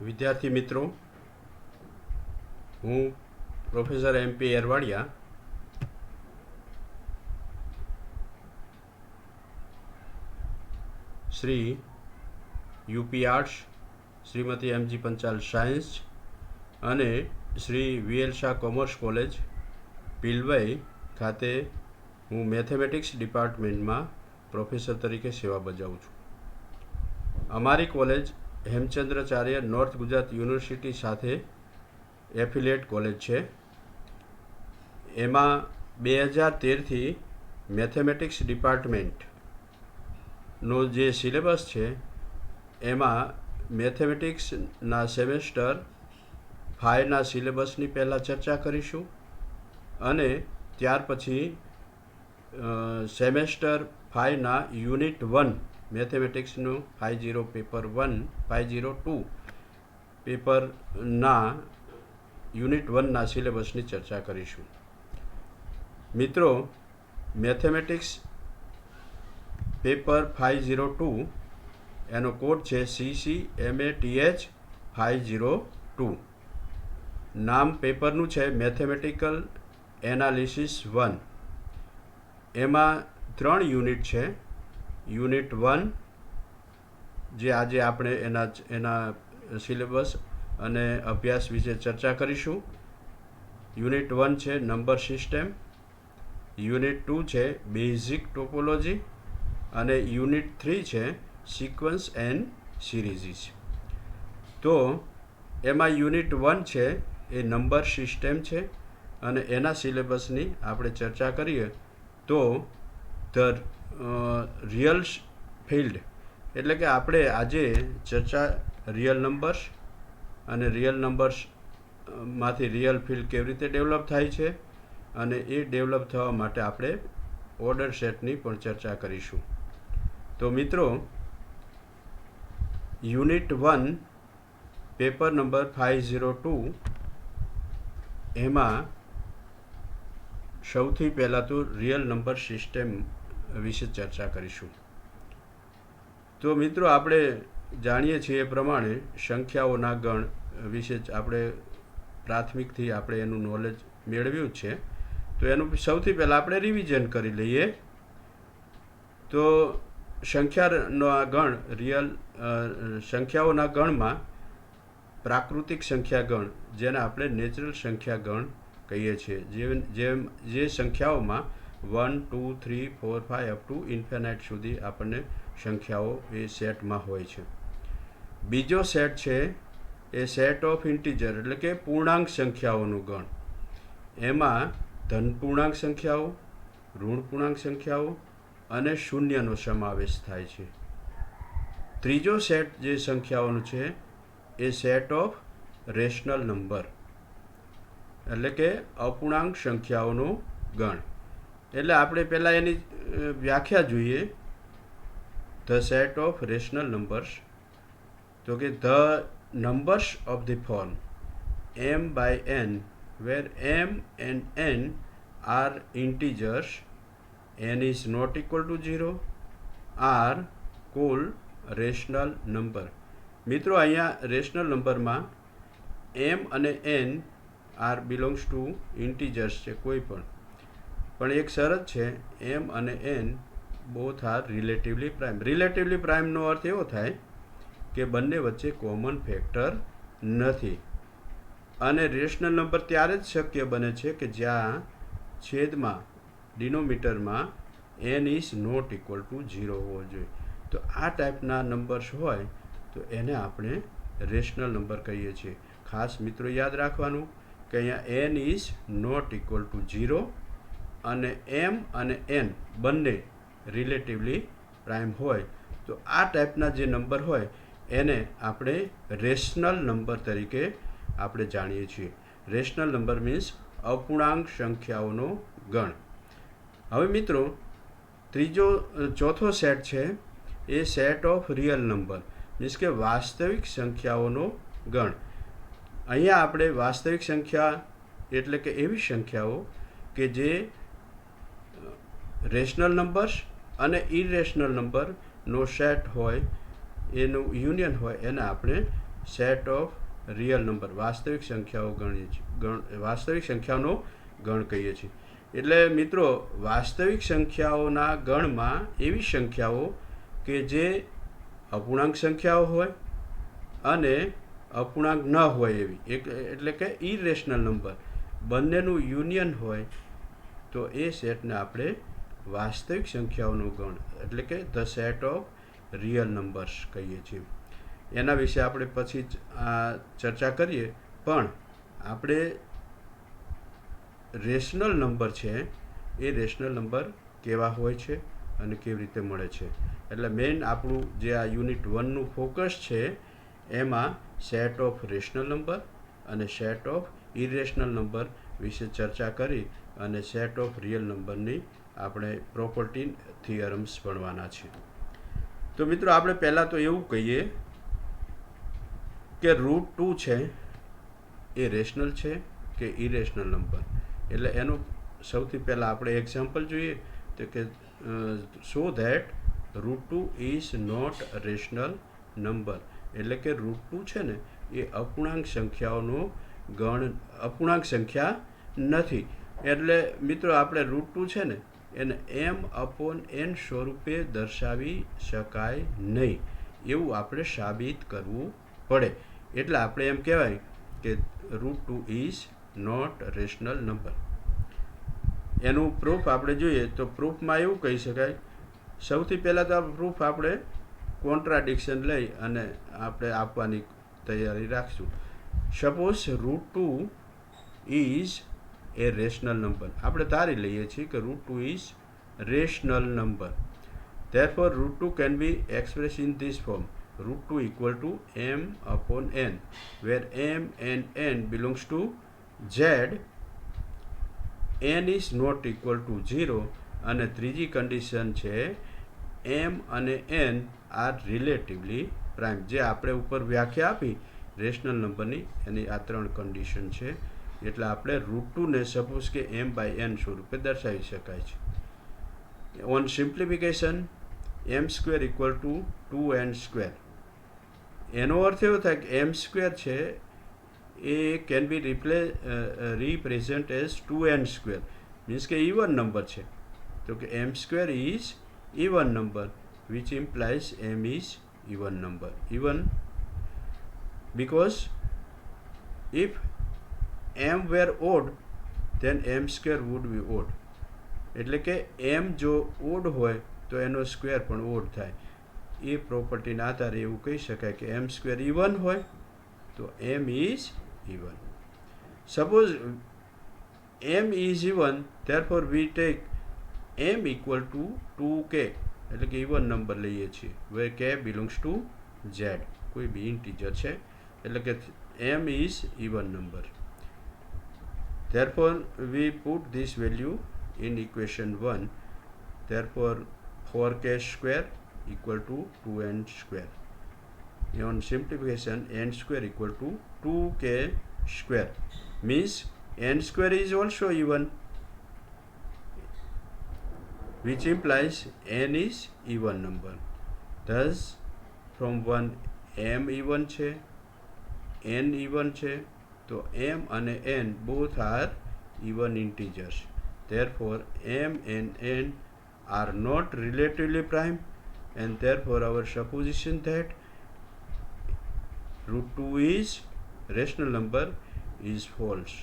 વિદ્યાર્થી મિત્રો, હું professor MP Airwadia Shri UP arts, Shrimati MG Panchal science અને Shri VL Shah commerce college Pilvai ખાતે હું મેથેમેટિક્સ ડિપાર્ટમેન્ટમાં પ્રોફેસર તરીકે સેવા બજાવું છું. અમારી college Hemchandracharya north Gujarat university સાથે એફિલિએટ કોલેજ છે. એમાં 2013થી મેથેમેટિક્સ ડિપાર્ટમેન્ટનો જે સિલેબસ છે એમાં મેથેમેટિક્સના સેમેસ્ટર 5ના સિલેબસની પહેલાં ચર્ચા કરીશું અને ત્યાર પછી સેમેસ્ટર 5ના યુનિટ 1 મેથેમેટિક્સનું 50 પેપર 1 502 પેપરના યુનિટ 1ના સિલેબસની ચર્ચા કરીશું. મિત્રો, મેથેમેટિક્સ પેપર 502 એનો કોડ છે CCMATH 502. નામ પેપરનું છે મેથેમેટિકલ એનાલિસિસ 1. એમાં 3 યુનિટ છે. યુનિટ 1 જે આજે આપણે એના સિલેબસ અને અભ્યાસ વિશે ચર્ચા કરીશું. યુનિટ 1 છે નંબર સિસ્ટમ, યુનિટ 2 છે બેઝિક ટોપોલોજી અને યુનિટ 3 છે સિક્વન્સ એન્ડ સિરીઝીસ. તો એમાં યુનિટ 1 છે એ નંબર સિસ્ટમ છે અને એના સિલેબસની આપણે ચર્ચા કરીએ તો ધ રિયલ ફિલ્ડ, એટલે કે આપણે આજે ચર્ચા રિયલ નંબર્સ અને રિયલ નંબર્સમાંથી રિયલ ફિલ્ડ કેવી રીતે ડેવલપ થાય છે અને એ ડેવલપ થવા માટે આપણે ઓર્ડર સેટની પણ ચર્ચા કરીશું. તો મિત્રો, યુનિટ 1 પેપર નંબર 502 એમાં સૌથી પહેલાં તો રિયલ નંબર સિસ્ટમ વિશે ચર્ચા કરીશું. તો મિત્રો, આપણે જાણીએ છીએ એ પ્રમાણે સંખ્યાઓના ગણ વિશે આપણે પ્રાથમિકથી આપણે એનું નોલેજ મેળવ્યું જ છે. તો એનું સૌથી પહેલાં આપણે રિવિઝન કરી લઈએ. તો સંખ્યાનો ગણ સંખ્યાઓના ગણમાં પ્રાકૃતિક સંખ્યા ગણ, જેને આપણે નેચરલ સંખ્યા ગણ કહીએ છીએ, જે સંખ્યાઓમાં 1 2 3 4 5 અપ ટુ ઇન્ફિનાઇટ સુધી આપણને સંખ્યાઓ એ સેટમાં હોય છે. બીજો સેટ છે એ સેટ ઓફ ઇન્ટીજર, એટલે કે પૂર્ણાંક સંખ્યાઓનું ગણ. એમાં ધન પૂર્ણાંક સંખ્યાઓ, ઋણ પૂર્ણાંક સંખ્યાઓ અને શૂન્યનો સમાવેશ થાય છે. ત્રીજો સેટ જે સંખ્યાઓનું છે એ સેટ ઓફ રેશનલ નંબર, એટલે કે અપૂર્ણાંક સંખ્યાઓનો ગણ. એટલે આપણે પહેલાં એની વ્યાખ્યા જોઈએ. The set of rational numbers, તો કે the numbers of the form m/n where m and n are integers, n is not equal to 0 are called rational number. મિત્રો, અહીંયા રેશનલ નંબરમાં m અને n are belongs to integers છે કોઈ પણ એક શરત છે, m અને n both are relatively prime. Relatively પ્રાઇમનો અર્થ એવો થાય કે બંને વચ્ચે કોમન ફેક્ટર નથી. અને રેશનલ નંબર ત્યારે જ શક્ય બને છે કે જ્યાં છેદમાં ડિનોમિનેટરમાં n is not equal to 0 હોવો જોઈએ. તો આ ટાઈપના નંબર્સ હોય તો એને આપણે રેશનલ નંબર કહીએ છીએ. ખાસ મિત્રો યાદ રાખવાનું કે અહીંયા n is not equal to 0 અને m અને n બંને રિલેટિવલી પ્રાઇમ હોય તો આ ટાઈપના જે નંબર હોય એને આપણે રેશનલ નંબર તરીકે આપણે જાણીએ છીએ. રેશનલ નંબર મીન્સ અપૂર્ણાંક સંખ્યાઓનો ગણ. હવે મિત્રો, ચોથો સેટ છે એ set of real number, means કે વાસ્તવિક સંખ્યાઓનો ગણ. અહીંયા આપણે વાસ્તવિક સંખ્યા એટલે કે એવી સંખ્યાઓ કે જે રેશનલ નંબર્સ અને ઇરેશનલ નંબરનો સેટ હોય, એનું યુનિયન હોય, એને આપણે સેટ ઓફ રિયલ નંબર, વાસ્તવિક સંખ્યાઓ વાસ્તવિક સંખ્યાઓનો ગણ કહીએ છીએ. એટલે મિત્રો વાસ્તવિક સંખ્યાઓના ગણમાં એવી સંખ્યાઓ કે જે અપૂર્ણાંક સંખ્યાઓ હોય અને અપૂર્ણાંક ન હોય એવી એટલે કે ઇરેશનલ નંબર બંનેનું યુનિયન હોય તો એ સેટને આપણે વાસ્તવિક સંખ્યાઓનો ગણ એટલે કે the set of real numbers કહીએ છીએ. એના વિશે આપણે પછી જ ચર્ચા કરીએ, પણ આપણે રેશનલ નંબર છે એ રેશનલ નંબર કેવા હોય છે અને કેવી રીતે મળે છે. એટલે મેઇન આપણું જે આ યુનિટ 1નું ફોકસ છે એમાં સેટ ઓફ રેશનલ નંબર અને સેટ ઓફ ઇરેશનલ નંબર વિશે ચર્ચા કરી અને સેટ ઓફ રિયલ નંબરની આપણે પ્રોપર્ટી થિયરમ્સ ભણવાના છે. તો મિત્રો આપણે પહેલાં તો એવું કહીએ કે √2 છે એ રેશનલ છે કે ઇરેશનલ નંબર. એટલે એનું સૌથી પહેલાં આપણે એક્ઝામ્પલ જોઈએ તો કે so that √2 is not rational number. એટલે કે √2 છે ને એ અપૂર્ણાંક સંખ્યાઓનો ગણ અપૂર્ણાંક સંખ્યા નથી. એટલે મિત્રો આપણે √2 છે ને એને m/n સ્વરૂપે દર્શાવી શકાય નહીં, એવું આપણે સાબિત કરવું પડે. એટલે આપણે એમ કહેવાય કે √2 ઇઝ નોટ રેશનલ નંબર. એનું પ્રૂફ આપણે જોઈએ તો પ્રૂફમાં એવું કહી શકાય, સૌથી પહેલાં તો પ્રૂફ આપણે કોન્ટ્રાડિક્શન લઈ અને આપણે આપવાની તૈયારી રાખશું. Suppose √2 is A rational number. આપણે ધારી લઈએ છીએ કે √2 is rational number. Therefore √2 can be expressed in this form: √2 equal to m/n, where m and n belongs to z, n is not equal to 0, અને ત્રીજી કન્ડિશન છે m અને n R relatively prime. જે આપણે ઉપર વ્યાખ્યા આપી rational નંબરની એની આ 3 કન્ડિશન છે. એટલે આપણે √2 ને સપોઝ કે m/n સ્વરૂપે દર્શાવી શકાય છે. On simplification m² equal to 2n². એનો અર્થ એવો થાય કે m² છે એ can be represent as 2n², means કે ઇવન નંબર છે. તો કે m² is even number, which implies m is even number. Even because if m were odd then m² would be odd. એટલે કે m જો odd હોય તો એનો સ્ક્વેર પણ ઓડ થાય. એ પ્રોપર્ટીના આધારે એવું કહી શકાય કે m² ઇવન હોય તો m is even. Suppose m is even, therefore we take m equal to 2k, એટલે કે ઇવન નંબર લઈએ છીએ, where k belongs to z, કોઈ બી ઇન્ટીજર છે. એટલે કે m is even number. Therefore we put this value in equation 1. Therefore 4k² equal to 2n². On simplification n² equal to 2k², means n² is also even, which implies n is even number. Thus from 1 m even છે, n even છે, તો m અને n both are even integers. Therefore m and n are not relatively prime, and therefore our supposition that √2 is rational number is false.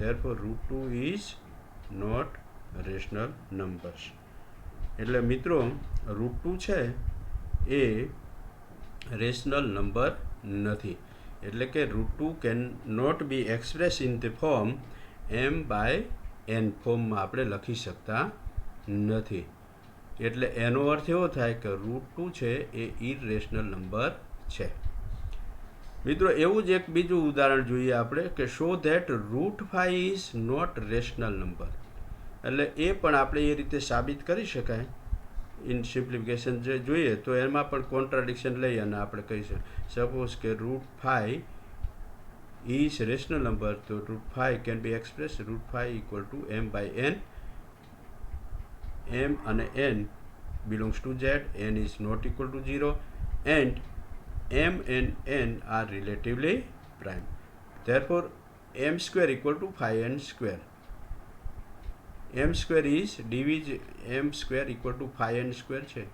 Therefore √2 is not rational numbers. એટલે મિત્રો √2 છે એ rational number નથી. એટલે કે √2 can not be express in the form m/n ફોર્મમાં આપણે લખી શકતા નથી. એટલે એનો અર્થ એવો થાય કે √2 છે એ ઇરેશનલ નંબર છે. મિત્રો એવું જ એક બીજું ઉદાહરણ જોઈએ આપણે કે show that √5 is not rational number. એટલે એ પણ આપણે એ રીતે સાબિત કરી શકાય. ઇન સિમ્પ્લિફિકેશન જે જોઈએ તો એમાં પણ કોન્ટ્રાડિક્શન લઈ અને આપણે કહીશું. સપોઝ કે √5 ઇઝ રેશનલ નંબર, તો √5 can be express √5 equal to m/n. m અને n belongs to z, n is not equal to 0, and m and n are relatively prime. Therefore m square equal to 5n square. m square is m square equal to 5n square છે,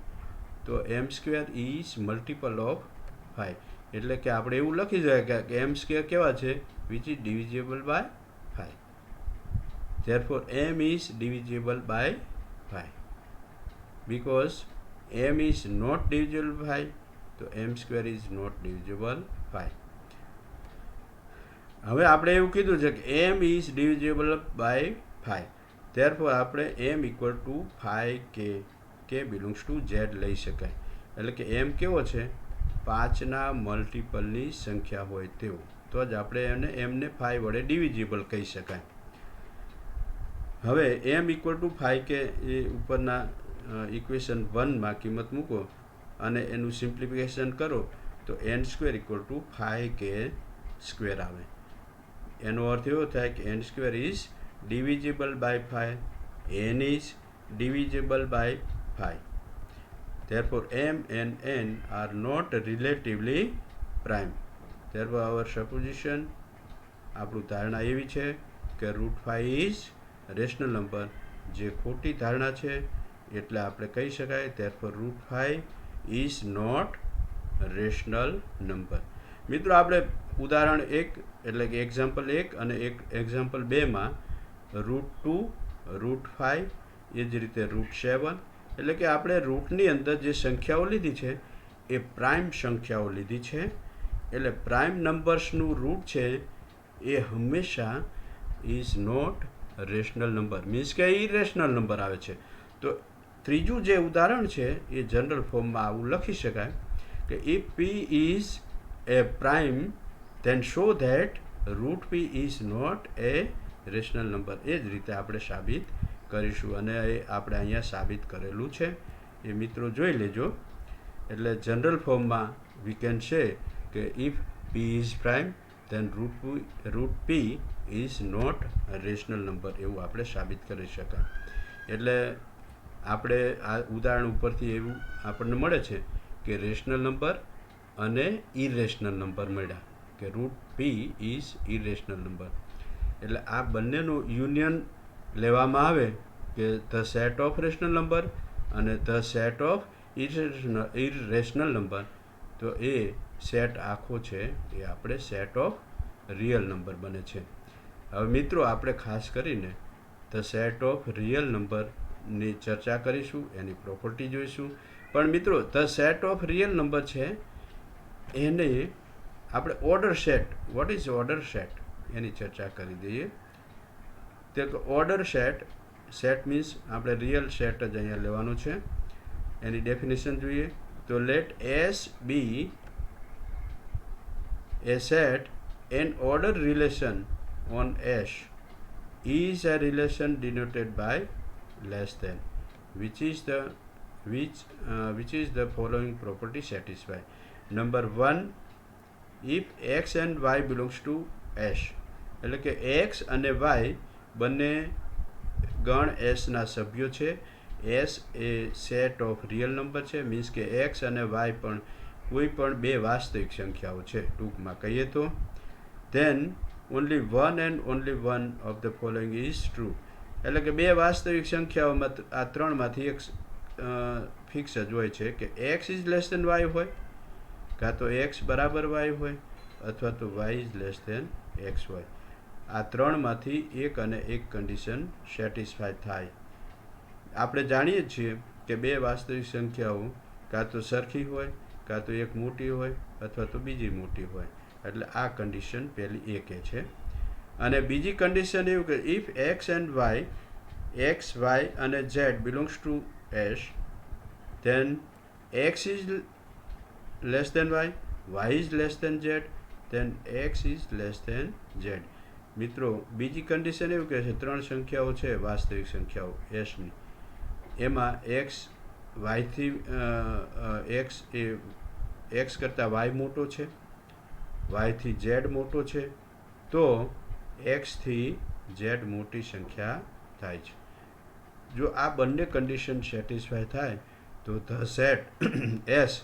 તો m square is multiple of 5. એટલે કે આપણે એવું લખી શકાય કે m square કેવા છે, which is divisible by 5. Therefore m is divisible by 5. Because m is not divisible by 5, તો m square is not divisible by 5. હવે આપણે એવું કીધું છે કે m is divisible by 5. Therefore આપણે m equal to 5k, k belongs to z લઈ શકાય. એટલે કે m કેવો છે, 5ના મલ્ટિપલની સંખ્યા હોય તેવો, તો જ આપણે એમને 5 વડે ડિવિઝિબલ કહી શકાય. હવે m equal to 5k એ ઉપરના ઇક્વેશન 1માં કિંમત મૂકો અને એનું સિમ્પ્લિફિકેશન કરો તો n square equal to 5k square આવે. એનો અર્થ એવો થાય કે n square is divisible by 5, n is divisible by 5. Therefore m and n are not relatively prime. Therefore our supposition, આપણું ધારણા એવી છે કે √5 is રેશનલ નંબર, જે ખોટી ધારણા છે, એટલે આપણે કહી શકાય therefore √5 is not rational number. મિત્રો આપણે ઉદાહરણ 1 એટલે કે એક્ઝામ્પલ 1 અને એક્ઝામ્પલ 2માં √2, √5 એ જ રીતે √7, એટલે કે આપણે રૂટની અંદર જે સંખ્યાઓ લીધી છે એ પ્રાઇમ સંખ્યાઓ લીધી છે. એટલે પ્રાઇમ નંબર્સનું રૂટ છે એ હંમેશા is not rational number, means કે ઇરેશનલ નંબર આવે છે. તો ત્રીજું જે ઉદાહરણ છે એ જનરલ ફોર્મમાં આવું લખી શકાય કે if p is a prime then show that √p is not a rational number. એ જ રીતે આપણે સાબિત કરીશું અને એ આપણે અહીંયા સાબિત કરેલું છે, એ મિત્રો જોઈ લેજો. એટલે જનરલ ફોર્મમાં વી કેન સે કે if p is prime then √p is not rational number, એવું આપણે સાબિત કરી શકાય. એટલે આપણે આ ઉદાહરણ ઉપરથી એવું આપણને મળે છે કે રેશનલ નંબર અને ઇરેશનલ નંબર મળ્યા, કે √p ઇઝ ઇરેશનલ નંબર. એટલે આ બંનેનું યુનિયન લેવામાં આવે કે the set of rational number અને the set of irrational number, તો એ સેટ આખો છે એ આપણે સેટ ઓફ રિયલ નંબર બને છે. હવે મિત્રો આપણે ખાસ કરીને ધ સેટ ઓફ રિયલ નંબરની ચર્ચા કરીશું, એની પ્રોપર્ટી જોઈશું. પણ મિત્રો the set of real number છે એને આપણે order set, what is order set, એની ચર્ચા કરી દઈએ. તો ઓર્ડર સેટ મીન્સ આપણે રિયલ સેટ જ અહીંયા લેવાનું છે. એની ડેફિનેશન જોઈએ તો let S be a set an order relation on S is a relation denoted by less than, which is the following property satisfy. Number 1, if x and y belongs to S, એટલે કે x અને y બંને ગણ S ના સભ્યો છે. S A set of real number છે, means કે x અને y પણ કોઈ પણ બે વાસ્તવિક સંખ્યાઓ છે, ટૂંકમાં કહીએ તો. then only one and only one of the following is true. એટલે કે બે વાસ્તવિક સંખ્યાઓમાં આ ત્રણમાંથી એક ફિક્સ જ હોય છે કે x is less than y હોય, કાં તો x બરાબર y હોય, અથવા તો y is less than x હોય. આ ત્રણમાંથી એક અને એક કન્ડિશન સેટિસ્ફાય થાય. આપણે જાણીએ છીએ કે બે વાસ્તવિક સંખ્યાઓ કાં તો સરખી હોય, કાં તો એક મોટી હોય અથવા તો બીજી મોટી હોય. એટલે આ કન્ડિશન પહેલી એક છે. અને બીજી કન્ડિશન એવું કે if X and Y, X Y અને Z belongs to S, then X is less than Y, Y is less than Z, then X is less than Z. મિત્રો બીજી કન્ડિશન એવું કહે છે ત્રણ સંખ્યાઓ છે વાસ્તવિક સંખ્યાઓ એસની, એમાં એક્સ વાયથી એક્સ એ એક્સ કરતાં વાય મોટો છે, વાયથી ઝેડ મોટો છે, તો એક્સથી ઝેડ મોટી સંખ્યા થાય છે. જો આ બંને કન્ડિશન સેટિસ્ફાય થાય તો ધ સેટ એસ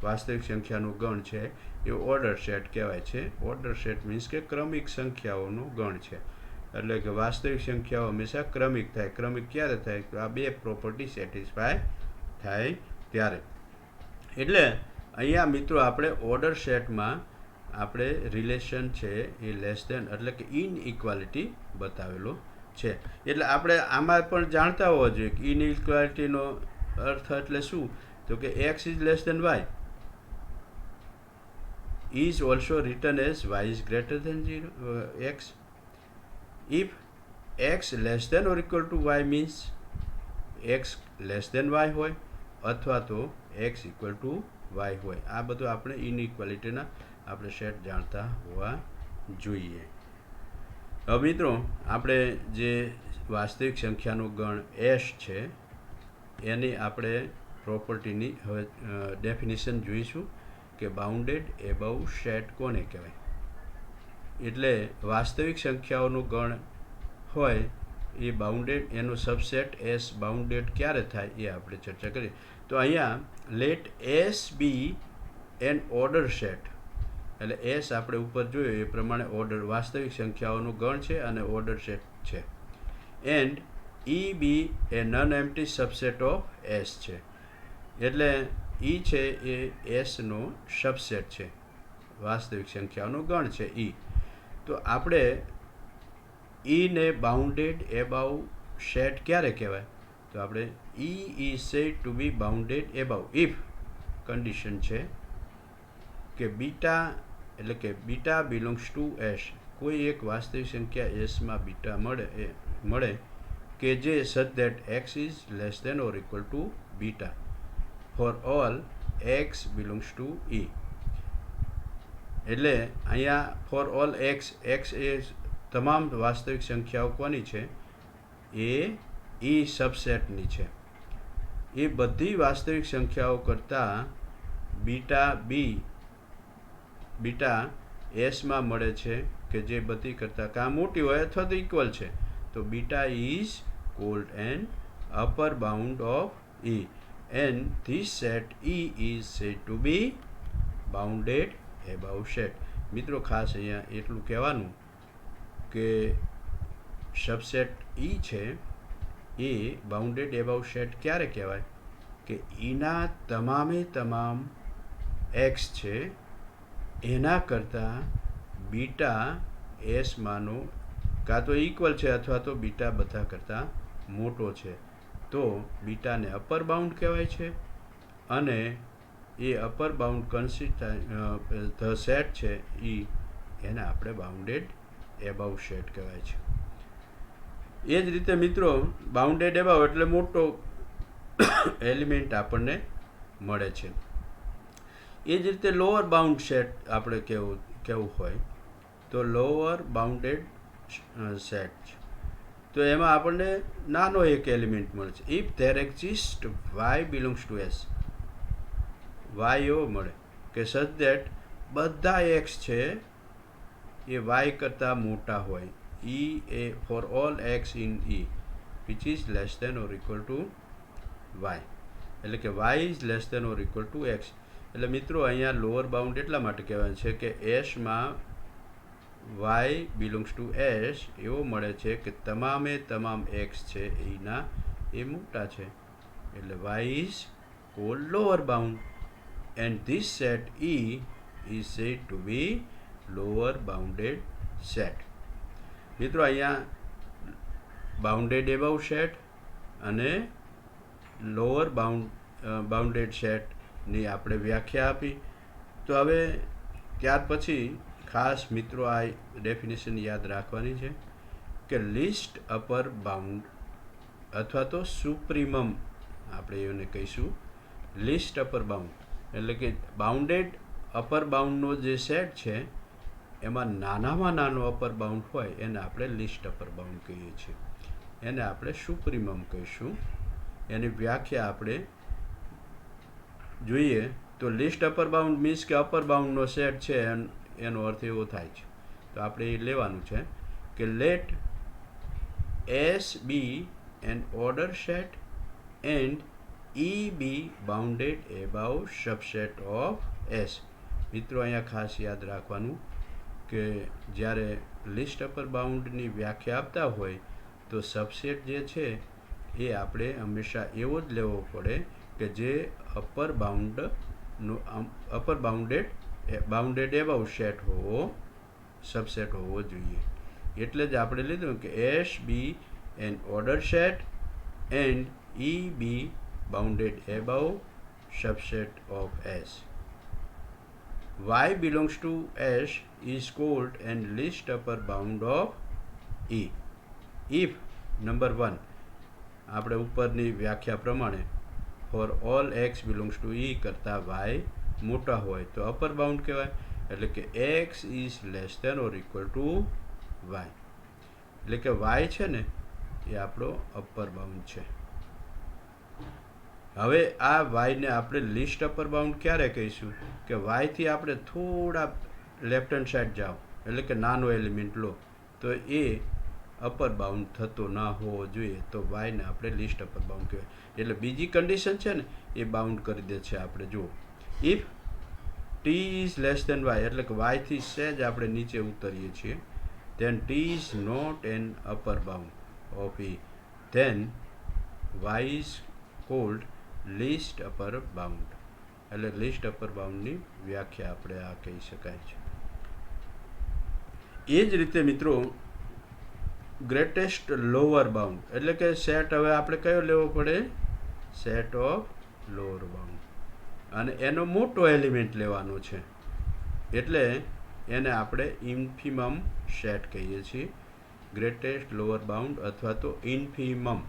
વાસ્તવિક સંખ્યાનો ગણ છે એ ઓર્ડર સેટ કહેવાય છે. ઓર્ડર સેટ મીન્સ કે ક્રમિક સંખ્યાઓનો ગણ છે. એટલે કે વાસ્તવિક સંખ્યાઓ હંમેશા ક્રમિક થાય. ક્રમિક ક્યારે થાય? તો આ બે પ્રોપર્ટી સેટિસ્ફાય થાય ત્યારે. એટલે અહીંયા મિત્રો આપણે ઓર્ડર સેટમાં આપણે રિલેશન છે એ લેસ દેન એટલે કે ઇનઇક્વાલિટી બતાવેલો છે. એટલે આપણે આમાં પણ જાણતા હોવા જોઈએ કે ઇનઇક્વાલિટીનો અર્થ એટલે શું? તો કે x is less than y is also written as y is greater than 0 x. If x less than or equal to y means x less than y હોય અથવા તો x equal to y હોય. આ બધું આપણે ઇનઇક્વાલિટીના આપણે set જાણતા હોવા જોઈએ. હવે મિત્રો આપણે જે વાસ્તવિક સંખ્યાનો ગણ s છે એની આપણે પ્રોપર્ટીની હવે ડેફિનેશન જોઈશું કે બાઉન્ડેડ એબવ સેટ કોને કહેવાય. એટલે વાસ્તવિક સંખ્યાઓનો ગણ હોય એ બાઉન્ડેડ એનો સબસેટ એસ બાઉન્ડેડ ક્યારે થાય એ આપણે ચર્ચા કરીએ. તો અહીંયા let S be an order set. એટલે એસ આપણે ઉપર જોયું એ પ્રમાણે ઓર્ડર વાસ્તવિક સંખ્યાઓનો ગણ છે અને ઓર્ડર સેટ છે. And E be a non empty subset of S છે. એટલે ઈ છે એ એસનો સબસેટ છે, વાસ્તવિક સંખ્યાઓનો ગણ છે ઈ. તો આપણે ઈને બાઉન્ડેડ એબાઉ સેટ ક્યારે કહેવાય? તો આપણે E is said to be bounded above if condition છે કે બીટા એટલે કે બીટા બિલોંગ્સ ટુ એસ. કોઈ એક વાસ્તવિક સંખ્યા એસમાં બીટા મળે કે જે such that X is less than or equal to beta for all X belongs to E. એટલે અહીંયા ફોર ઓલ એક્સ, એક્સ એ તમામ વાસ્તવિક સંખ્યાઓ કોની છે? એ ઈ સબસેટની છે. એ બધી વાસ્તવિક સંખ્યાઓ કરતાં બીટા એસમાં મળે છે કે જે બધી કરતાં કાં મોટી હોય અથવા તો ઇક્વલ છે. તો beta is called and upper bound of E. And this set E is said to be bounded above set. મિત્રો ખાસ અહીંયા એટલું કહેવાનું કે સબસેટ ઈ છે એ બાઉન્ડેડ એબાઉ સેટ ક્યારે કહેવાય? કે ઈના તમામ એક્સ છે એના કરતાં બીટા એસમાંનો કાં તો ઇક્વલ છે અથવા તો બીટા બધા કરતાં મોટો છે. તો બીટાને અપર બાઉન્ડ કહેવાય છે અને એ અપર બાઉન્ડ ધ સેટ છે એને આપણે બાઉન્ડેડ એબાઉ સેટ કહેવાય છે. એ જ રીતે મિત્રો બાઉન્ડેડ એબાઉ એટલે મોટો એલિમેન્ટ આપણને મળે છે. એ જ રીતે લોઅર બાઉન્ડ સેટ આપણે કેવું હોય તો લોઅર બાઉન્ડેડ સેટ છે. તો એમાં આપણને નાનો એક એલિમેન્ટ મળે છે. If there exist y belongs to S. Y એવો મળે કે સચ દેટ બધા એક્સ છે એ વાય કરતાં મોટા હોય. ઈ એ for all X in E which is less than or equal to Y. એટલે કે Y is less than or equal to X. એટલે મિત્રો અહીંયા લોઅર બાઉન્ડ એટલા માટે કહેવાય છે કે એસમાં વાય બિલોંગ્સ ટુ એસ એવો મળે છે કે તમામ એક્સ છે એના એ મોટા છે. એટલે y is called lower bound and this set E is said to be lower bounded set. મિત્રો અહીંયા બાઉન્ડેડ એબાઉ સેટ અને લોઅર બાઉન્ડેડ સેટની આપણે વ્યાખ્યા આપી. તો હવે ત્યાર પછી ખાસ મિત્રો આ ડેફિનેશન યાદ રાખવાની છે કે લિસ્ટ અપર બાઉન્ડ અથવા તો સુપ્રીમમ આપણે એને કહીશું. લિસ્ટ અપર બાઉન્ડ એટલે કે બાઉન્ડેડ અપર બાઉન્ડનો જે સેટ છે એમાં નાનામાં નાનો અપર બાઉન્ડ હોય એને આપણે લિસ્ટ અપર બાઉન્ડ કહીએ છીએ. એને આપણે સુપ્રીમમ કહીશું. એની વ્યાખ્યા આપણે જોઈએ તો લિસ્ટ અપર બાઉન્ડ મીન્સ કે અપર બાઉન્ડનો સેટ છે એનો અર્થ એવો થાય છે. તો આપણે એ લેવાનું છે કે let S be an order set and E be bounded above subset of S. મિત્રો અહીંયા ખાસ યાદ રાખવાનું કે જ્યારે લિસ્ટ અપર બાઉન્ડની વ્યાખ્યા આપતા હોય તો સબસેટ જે છે એ આપણે હંમેશા એવો જ લેવો પડે કે જે બાઉન્ડેડ એબાઉ સેટ હોવો સબસેટ હોવો જોઈએ. એટલે જ આપણે લીધું કે S be an order set and E be bounded above subset of S. Y belongs to S is called an least upper bound of E. If number 1 આપણે ઉપરની વ્યાખ્યા પ્રમાણે for all x belongs to E કરતાં y મોટા હોય તો upper bound કહેવાય. એટલે કે x is less than or equal to y. એટલે કે y છે ને એ આપણો અપર બાઉન્ડ છે. હવે આ વાયને આપણે લિસ્ટ અપર બાઉન્ડ ક્યારે કહીશું કે વાયથી આપણે થોડા લેફ્ટ હેન્ડ સાઈડ જાઓ એટલે કે નાનો એલિમેન્ટ લો તો એ અપર બાઉન્ડ થતો ના હોવો જોઈએ તો વાયને આપણે લિસ્ટ અપર બાઉન્ડ કહેવાય. એટલે બીજી કન્ડિશન છે ને એ બાઉન્ડ કરી દે છે. આપણે જુઓ if T is less than y એટલે કે વાયથી સહેજ આપણે નીચે ઉતરીએ છીએ then t is not an upper bound of E, then y is called least upper bound. એટલે લિસ્ટ અપર બાઉન્ડની વ્યાખ્યા આપણે આ કહી શકાય છે. એ જ રીતે મિત્રો ગ્રેટેસ્ટ લોઅર બાઉન્ડ એટલે કે સેટ હવે આપણે કયો લેવો પડે સેટ ઓફ લોઅર બાઉન્ડ અને એનો મોટો એલિમેન્ટ લેવાનો છે એટલે એને આપણે ઇન્ફિમમ સેટ કહીએ છીએ. ગ્રેટેસ્ટ લોઅર બાઉન્ડ અથવા તો ઇન્ફિમમ.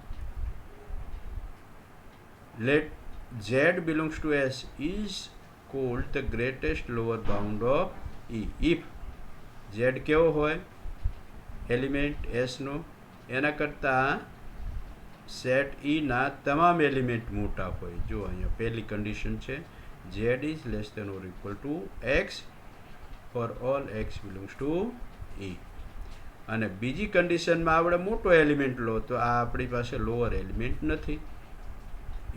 Let Z belongs to S is called the greatest lower bound of E. If Z કેવો હોય એલિમેન્ટ S નો એના કરતાં સેટ E ના તમામ એલિમેન્ટ મોટા હોય. જો અહીંયા પહેલી કન્ડિશન છે Z is less than or equal to X for all X belongs to E. અને બીજી કન્ડિશનમાં આપણે મોટો એલિમેન્ટ લો તો આ આપણી પાસે લોઅર એલિમેન્ટ નથી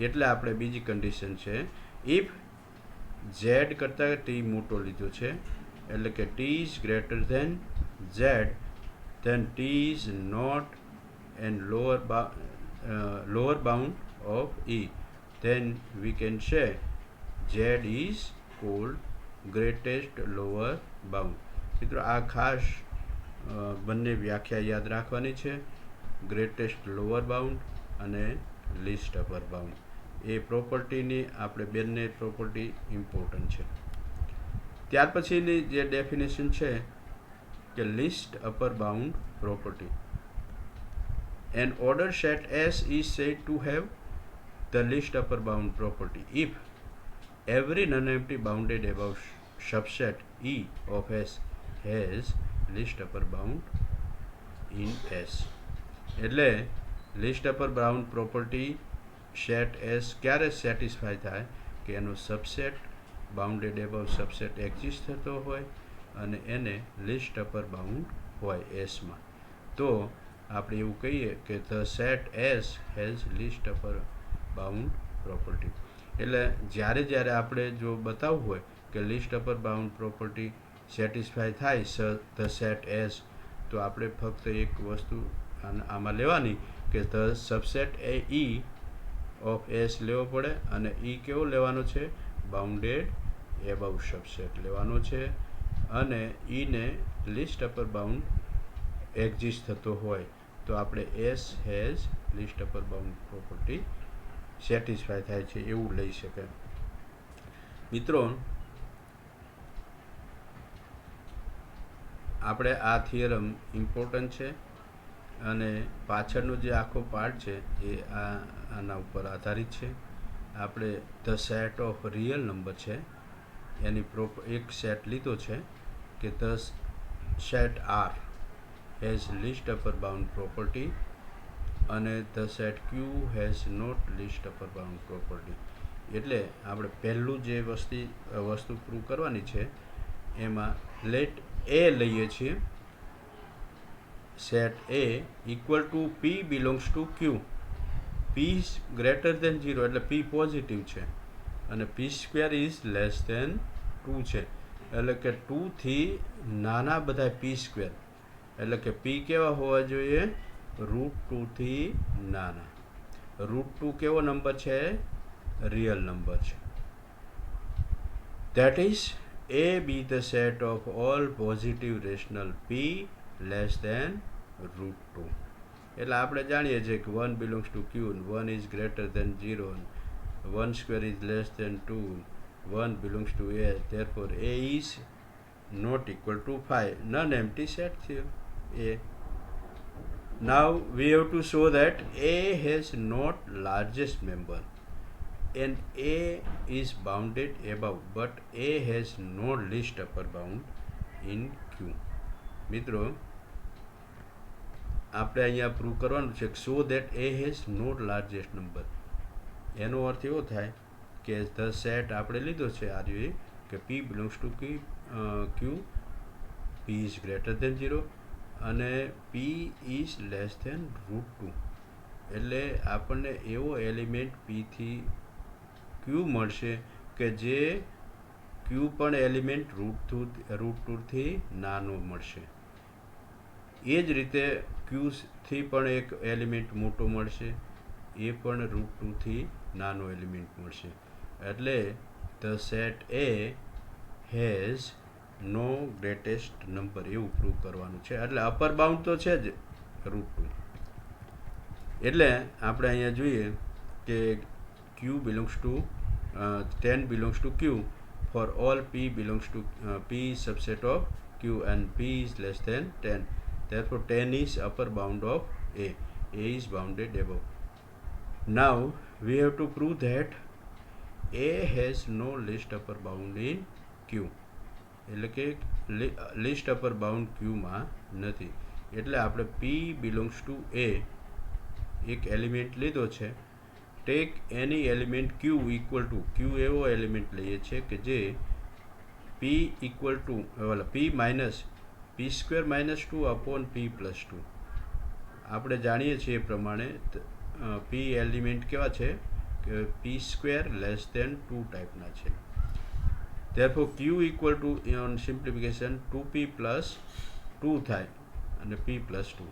એટલે આપણે બીજી કન્ડિશન છે ઇફ ઝેડ કરતાં ટી મોટો લીધો છે એટલે કે T is greater than Z then t is not an lower bound of E, then we can say Z is called greatest lower bound. મિત્રો આ ખાસ બંને વ્યાખ્યા યાદ રાખવાની છે ગ્રેટેસ્ટ લોઅર બાઉન્ડ અને લિસ્ટ અપર બાઉન્ડ. એ પ્રોપર્ટીની આપણે બંને પ્રોપર્ટી ઇમ્પોર્ટન્ટ છે. ત્યાર પછીની જે ડેફિનેશન છે કે list upper bound property. An ordered set S is said to have the least upper bound property if every non-empty bounded above subset E of S has least upper bound in S. એટલે list upper bound property set S ક્યારે satisfy થાય કે એનો subset bounded above subset exist થતો હોય અને એને list upper bound હોય એસમાં તો આપણે એવું કહીએ કે the set S has least upper bound property. એટલે જ્યારે આપણે જો બતાવવું હોય કે list upper bound property satisfy થાય ધ સેટ એસ તો આપણે ફક્ત એક વસ્તુ આમાં લેવાની કે the subset A E of S લેવો પડે અને ઈ કેવો લેવાનો છે બાઉન્ડેડ એબવ સબસેટ લેવાનો છે અને ઈને લિસ્ટ અપર બાઉન્ડ એક્ઝિસ્ટ થતો હોય તો આપણે S has least upper bound property satisfy થાય છે એવું લઈ શકાય. મિત્રો આપણે આ થિયરમ ઇમ્પોર્ટન્ટ છે અને પાછળનો જે આખો પાર્ટ છે એ આના ઉપર આધારિત છે. આપણે the set of real number છે એની એક સેટ લીધો છે કે the set R has least upper bound property અને the set Q has not least upper bound property. એટલે આપણે પહેલું જે વસ્તુ પ્રૂવ કરવાની છે એમાં લેટ એ લઈએ છીએ set A equal to P belongs to Q P greater than 0 એટલે પી પોઝિટિવ છે અને P square is less than 2 છે, એટલે કે 2થી નાના બધા પી સ્ક્વેર, એટલે કે પી કેવા હોવા જોઈએ? √2થી નાના. √2 કેવો નંબર છે? રિયલ નંબર છે. That is, A be the set of all positive rational P less than √2. એટલે આપણે જાણીએ છીએ કે 1 belongs to Q, 1 is greater than 0, 1 square is less than 2, 1 belongs to A, therefore A is not equal to 5. Non-empty set theorem A. Now we have to show that A has not largest member and A is bounded above, but A has no least upper bound in Q. મિત્રો આપણે અહીંયા prove કરવાનું છે કે so that A has not largest number. એનો અર્થ એવો થાય કે ધ સેટ આપણે લીધો છે આ જોઈએ કે P belongs to Q, P is greater than 0 અને P is less than √2. એટલે આપણને એવો એલિમેન્ટ P થી Q મળશે કે જે Q પણ એલિમેન્ટ √2થી નાનો મળશે. એ જ રીતે Q થી પણ એક એલિમેન્ટ મોટો મળશે, એ પણ √2થી નાનો એલિમેન્ટ મળશે. એટલે the set A has no greatest number, એવું પ્રૂવ કરવાનું છે. એટલે અપર બાઉન્ડ તો છે જ √2. એટલે આપણે અહીંયા જોઈએ કે Q belongs to 10 belongs to Q for all P belongs to P is subset of Q and P is less than 10. Therefore 10 is upper bound of A. A is bounded above. Now we have to prove that A has no least upper bound in Q. એટલે કે least upper bound Q માં નથી. એટલે આપણે P belongs to A એક element લીધો છે. Take any element Q equal to, Q એવો એલિમેન્ટ લઈએ છીએ કે જે P equal to P minus P square minus 2 upon P plus 2. આપણે જાણીએ છીએ એ પ્રમાણે P એલિમેન્ટ કેવા છે કે P સ્ક્વેર લેસ દેન 2 ટાઈપના છે. therefore Q equal two on simplification 2P plus 2 થાય અને P પ્લસ 2.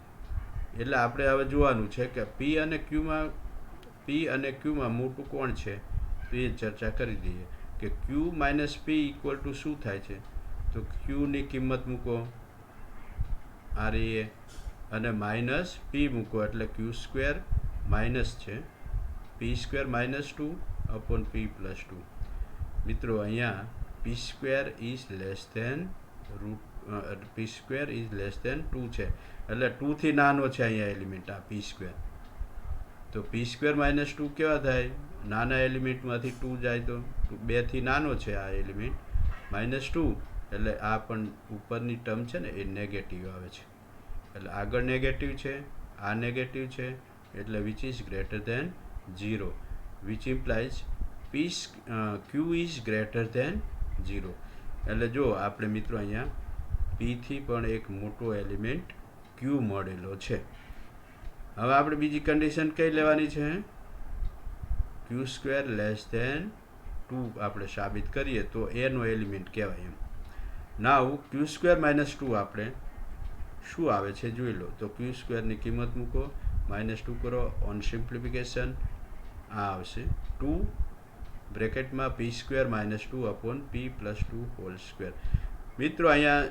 એટલે આપણે હવે જોવાનું છે કે P અને Qમાં મોટું કોણ છે, તો એ ચર્ચા કરી દઈએ કે Q minus P equal two શું થાય છે? તો Qની કિંમત મૂકો RA અને માઇનસ P મૂકો એટલે Q સ્ક્વેર માઇનસ છે P square minus 2 upon P plus 2. મિત્રો અહીંયા P square is less than P square is less than 2 છે, એટલે 2થી નાનો છે અહીંયા એલિમેન્ટ આ P સ્ક્વેર. તો P સ્ક્વેર માઇનસ 2 કેવા થાય? નાના એલિમેન્ટમાંથી 2 જાય તો 2થી નાનો છે આ એલિમેન્ટ, માઇનસ 2 એટલે આ પણ ઉપરની ટર્મ છે ને એ નેગેટિવ આવે છે. એટલે આગળ નેગેટિવ છે, આ નેગેટિવ છે, એટલે which is greater than 0, which implies Q is greater than 0. એટલે જો આપણે મિત્રો અહીંયા Pથી પણ એક મોટો એલિમેન્ટ Q મળેલો છે. હવે આપણે બીજી કન્ડિશન કઈ લેવાની છે? Q સ્ક્વેર લેસ દેન 2 આપણે સાબિત કરીએ તો એનો એલિમેન્ટ કહેવાય એમ. નાવ Q સ્ક્વેર માઇનસ 2 આપણે શું આવે છે જોઈ લો. તો Q સ્ક્વેરની કિંમત મૂકો, માઇનસ 2 કરો, ઓન સિમ્પ્લિફિકેશન આ આવશે 2 બ્રેકેટમાં P square minus 2 upon P plus 2 whole square. મિત્રો અહીંયા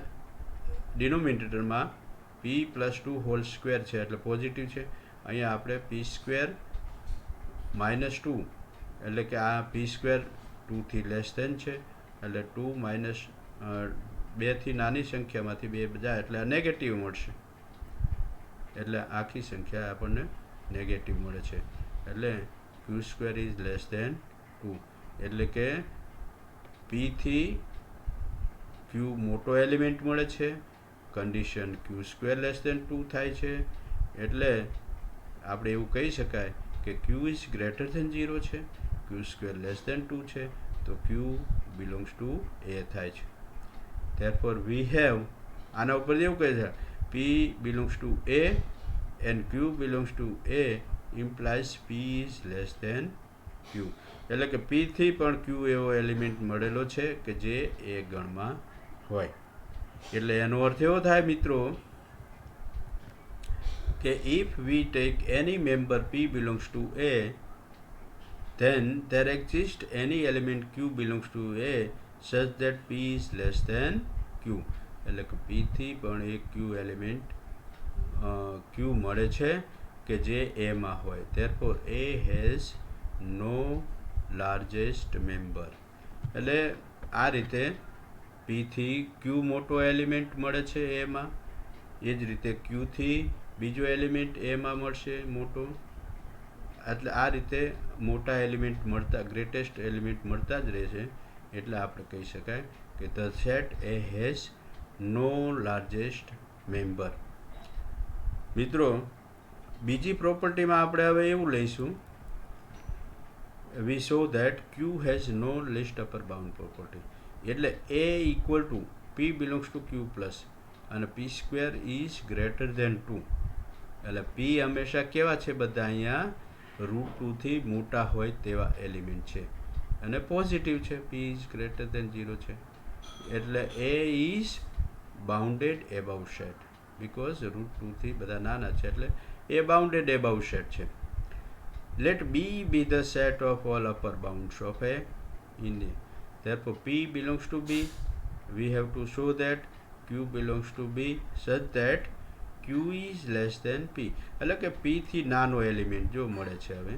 ડિનોમિનેટરમાં P પ્લસ 2 હોલ સ્ક્વેર છે એટલે પોઝિટિવ છે. અહીંયા આપણે P સ્ક્વેર માઇનસ 2 એટલે કે આ P સ્ક્વેર 2થી લેસ દેન છે એટલે 2 માઇનસ 2થી નાની સંખ્યામાંથી 2 જાય એટલે નેગેટિવ મળશે. એટલે આખી સંખ્યા આપણને નેગેટિવ મળે છે. એટલે Q square is less than 2 એટલે કે Pથી Q મોટો એલિમેન્ટ મળે છે. Condition Q square less than 2 થાય છે. એટલે આપણે એવું કહી શકાય કે Q ઇઝ ગ્રેટર દેન 0 છે, Q સ્ક્વેર લેસ દેન 2 છે, તો Q બિલોંગ્સ ટુ A થાય છે. therefore we have, આના ઉપર એવું કહે છે P belongs to A and Q belongs to A implies P is less than Q. એટલે કે પીથી પણ ક્યુ એવો એલિમેન્ટ મળેલો છે કે જે એ ગણમાં હોય. એટલે એનો અર્થ એવો થાય મિત્રો કે if we take any member P belongs two A, then there exists any element q belongs to a such that p is less than q. એટલે કે p થી પણ એક q એલિમેન્ટ q મળે છે કે જે a માં હોય. therefore a has no largest member. એટલે આ રીતે p થી q મોટો એલિમેન્ટ મળે છે a માં, એ જ રીતે q થી બીજો એલિમેન્ટ a માં મળશે મોટો. એટલે આ રીતે મોટા એલિમેન્ટ મળતા, ગ્રેટેસ્ટ એલિમેન્ટ મળતા જ રહે છે. એટલે આપણે કહી શકાય કે the set A has no largest member. મિત્રો બીજી પ્રોપર્ટીમાં આપણે હવે એવું લઈશું, we show that Q has no least upper bound property. એટલે A equal to P belongs to Q plus અને P square is greater than 2. એટલે પી હંમેશા કેવા છે બધા અહીંયા √2 થી મોટા હોય તેવા એલિમેન્ટ છે અને પોઝિટિવ છે. પી ઇઝ ગ્રેટર દેન 0 છે. એટલે A is bounded above set because √2 થી બધા નાના છે, એટલે એ બાઉન્ડેડ એબાઉ સેટ છે. Let B be the set of all upper bounds of A in A. therefore p belongs to b. we have to show that q belongs to b such that q is less than p. એટલે કે p થી નાનો element જો મળે છે. હવે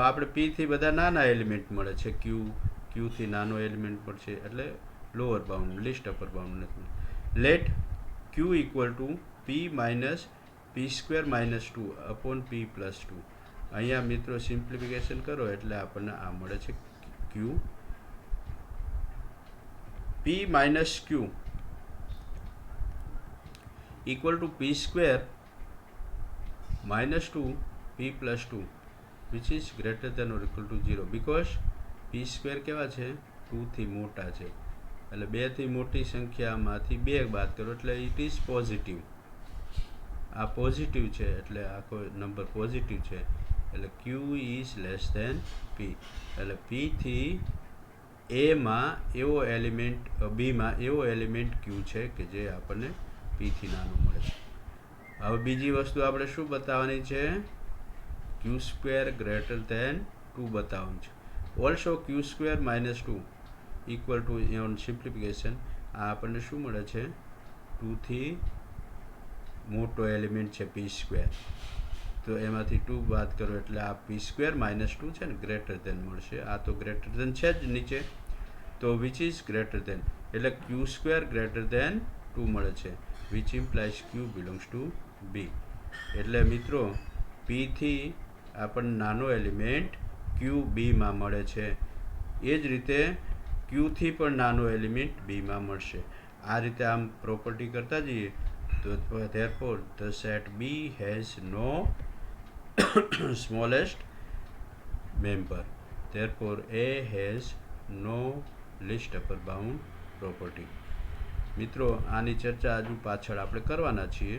આપણે p થી બધા નાના એલિમેન્ટ મળે છે, q થી નાનો એલિમેન્ટ મળશે, એટલે lower bound, least upper bound નથી. Let q equal to p minus p square minus 2 upon p plus 2. અહીંયા મિત્રો સિમ્પ્લિફિકેશન કરો એટલે આપણને આ મળે છે q p minus q equal to p square minus 2 p plus 2 which is greater than or equal to 0 because p square કેવા છે 2 થી મોટા છે. એટલે 2 થી મોટી સંખ્યામાંથી 2 બાદ કરો એટલે ઇટ ઇઝ પોઝિટિવ. આ પોઝિટિવ છે એટલે આખો નંબર પોઝિટિવ છે. એટલે q is less than p. એટલે p થી a માં એવો એલિમેન્ટ, b માં એવો એલિમેન્ટ q છે કે જે આપણને p થી નાનું મળે છે. હવે બીજી વસ્તુ આપણે શું બતાવવાની છે, q સ્ક્વેર ગ્રેટર ધેન 2 બતાવવાનું છે. Also q square minus 2 equal to on simplification આ આપણને શું મળે છે 2 થી મોટો એલિમેન્ટ છે p સ્ક્વેર, તો એમાંથી 2 બાદ કરો એટલે આ p સ્ક્વેર માઇનસ 2 છે ને ગ્રેટર ધેન મળશે. આ તો ગ્રેટર ધેન છે જ નીચે, તો વિચ ઇઝ ગ્રેટર ધેન, એટલે q સ્ક્વેર ગ્રેટર ધેન 2 મળે છે which implies q belongs to b. એટલે મિત્રો p થી આપણને નાનો એલિમેન્ટ q b માં મળે છે, એ જ રીતે q થી પણ નાનો એલિમેન્ટ b માં મળશે. આ રીતે આમ પ્રોપર્ટી કરતા જઈએ તો therefore the set b has no smallest member. therefore a has no least upper bound property. મિત્રો આની ચર્ચા હજુ પાછળ આપણે કરવાના છીએ.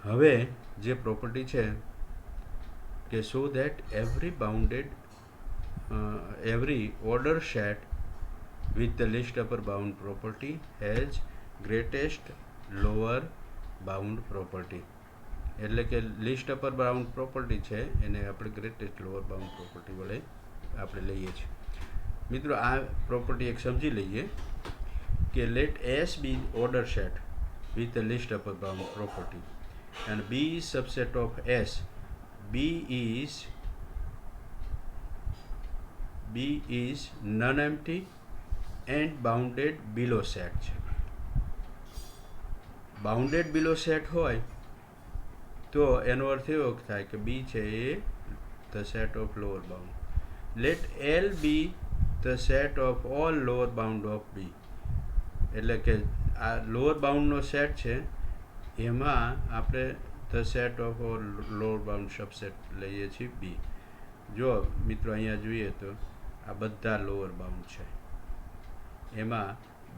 હવે જે પ્રોપર્ટી છે કે so that every order set with the least upper bound property has greatest lower bound property. એટલે કે લિસ્ટ અપર બાઉન્ડ પ્રોપર્ટી છે એને આપણે ગ્રેટેસ્ટ લોઅર બાઉન્ડ પ્રોપર્ટી વડે આપણે લઈએ છીએ. મિત્રો આ પ્રોપર્ટી એક સમજી લઈએ કે let S be order set with the least upper bound property and B is subset of S. B is non-empty and bounded below set છે. બાઉન્ડેડ બિલો સેટ હોય તો એનો અર્થ એવો થાય કે B છે એ the set of lower bound. let L be the set of all lower bound of B. એટલે કે આ લોઅર બાઉન્ડનો સેટ છે એમાં આપણે the set of lower bound subset લઈએ છીએ બી. જો મિત્રો અહીંયા જોઈએ તો આ બધા લોઅર બાઉન્ડ છે, એમાં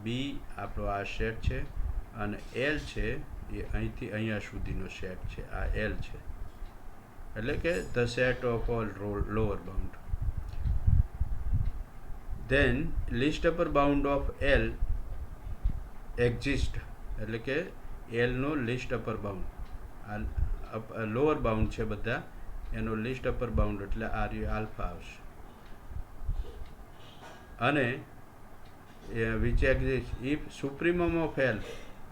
બી આપણો આ સેટ છે અને એલ છે એ અહીંથી અહીંયા સુધીનો સેટ છે, આ એલ છે, એટલે કે the set of all lower bound. Then least upper bound of L exist, એટલે કે એલનો લિસ્ટ અપર બાઉન્ડ, આ લોઅર બાઉન્ડ છે બધા, એનો લિસ્ટ અપર બાઉન્ડ એટલે આ આલ્ફા આવશે. અને which exists if supremum of L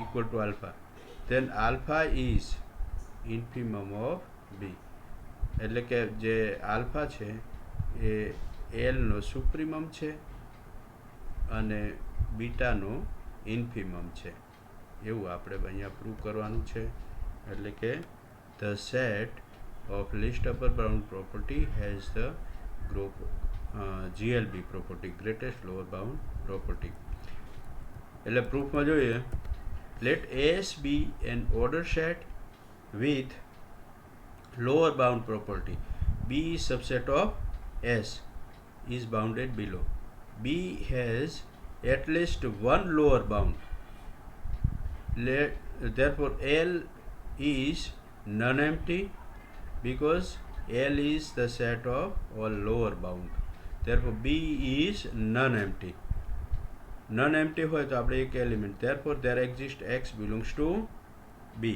equal to alpha, then alpha is infimum of B. એટલે કે જે આલ્ફા છે એ એલનો સુપ્રીમમ છે અને બીટાનો ઇન્ફિમમ છે, એવું આપણે અહીંયા પ્રૂવ કરવાનું છે. એટલે કે the set of list upper bound property has the group GLB property, greatest lower bound property. એટલે પ્રૂફમાં જોઈએ, late AS be an order set with lower bound property. B is subset of S is bounded below. B has at least one lower bound. Therefore L is non-empty because L is the set of all lower bound. Therefore B is non-empty. Non-empty હોય તો આપણે એક element, therefore there exists X belongs to B.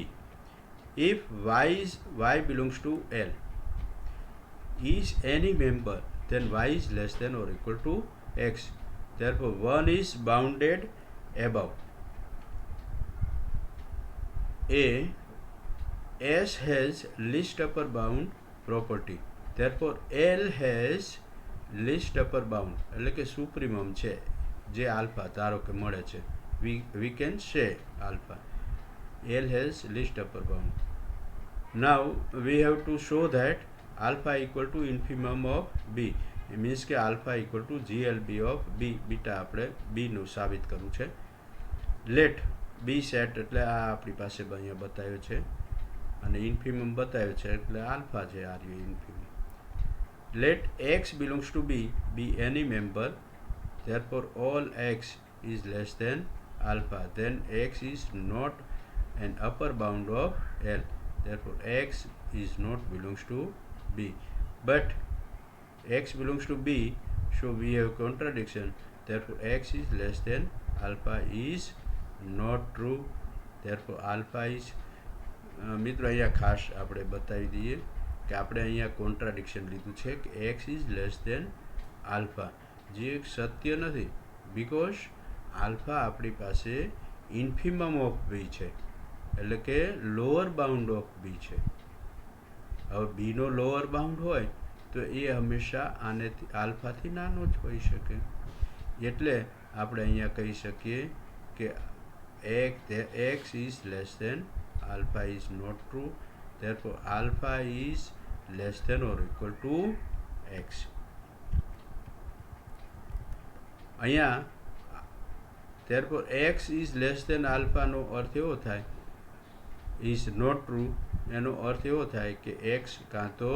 If Y belongs to L is any member, then Y is less than or equal to X. Therefore 1 is bounded above. S has least upper bound property. Therefore L has least upper bound, એટલે કે સુપ્રીમમ છે જે alpha ધારો કે મળે છે, we can say alpha. L has least upper bound. Now we have to show that alpha equal to infimum of B. It means કે alpha equal to GLB of B. Beta આપણે B નું સાબિત કરવું છે. Let B set એટલે આ આપણી પાસે અહીંયા બતાવ્યો છે અને ઇન્ફિમમ બતાવ્યો છે એટલે આલ્ફા છે, આ રહ્યો ઇન્ફિમમ. Let X belongs to B be any member, therefore all X is less than alpha, then X is not an upper bound of L, therefore X is not belongs to B. But X belongs to B, so we have contradiction, therefore X is less than alpha is not true, therefore alpha is મિત્રો અહીંયા ખાસ આપણે બતાવી દઈએ કે આપણે અહીંયા contradiction લીધું છે કે x is less than alpha, જે સત્ય નથી, બિકોઝ આલ્ફા આપણી પાસે ઇન્ફિમમ ઓફ બી છે, એટલે કે લોઅર બાઉન્ડ ઓફ બી છે. હવે બીનો લોઅર બાઉન્ડ હોય તો એ હંમેશા આનેથી આલ્ફાથી નાનો જ હોઈ શકે, એટલે આપણે અહીંયા કહી શકીએ કે x is less than alpha is not true, therefore alpha is less than or equal to X. અહીંયા therefore X is less than alpha નો અર્થ એવો થાય, is not true એનો અર્થ એવો થાય કે X કાં તો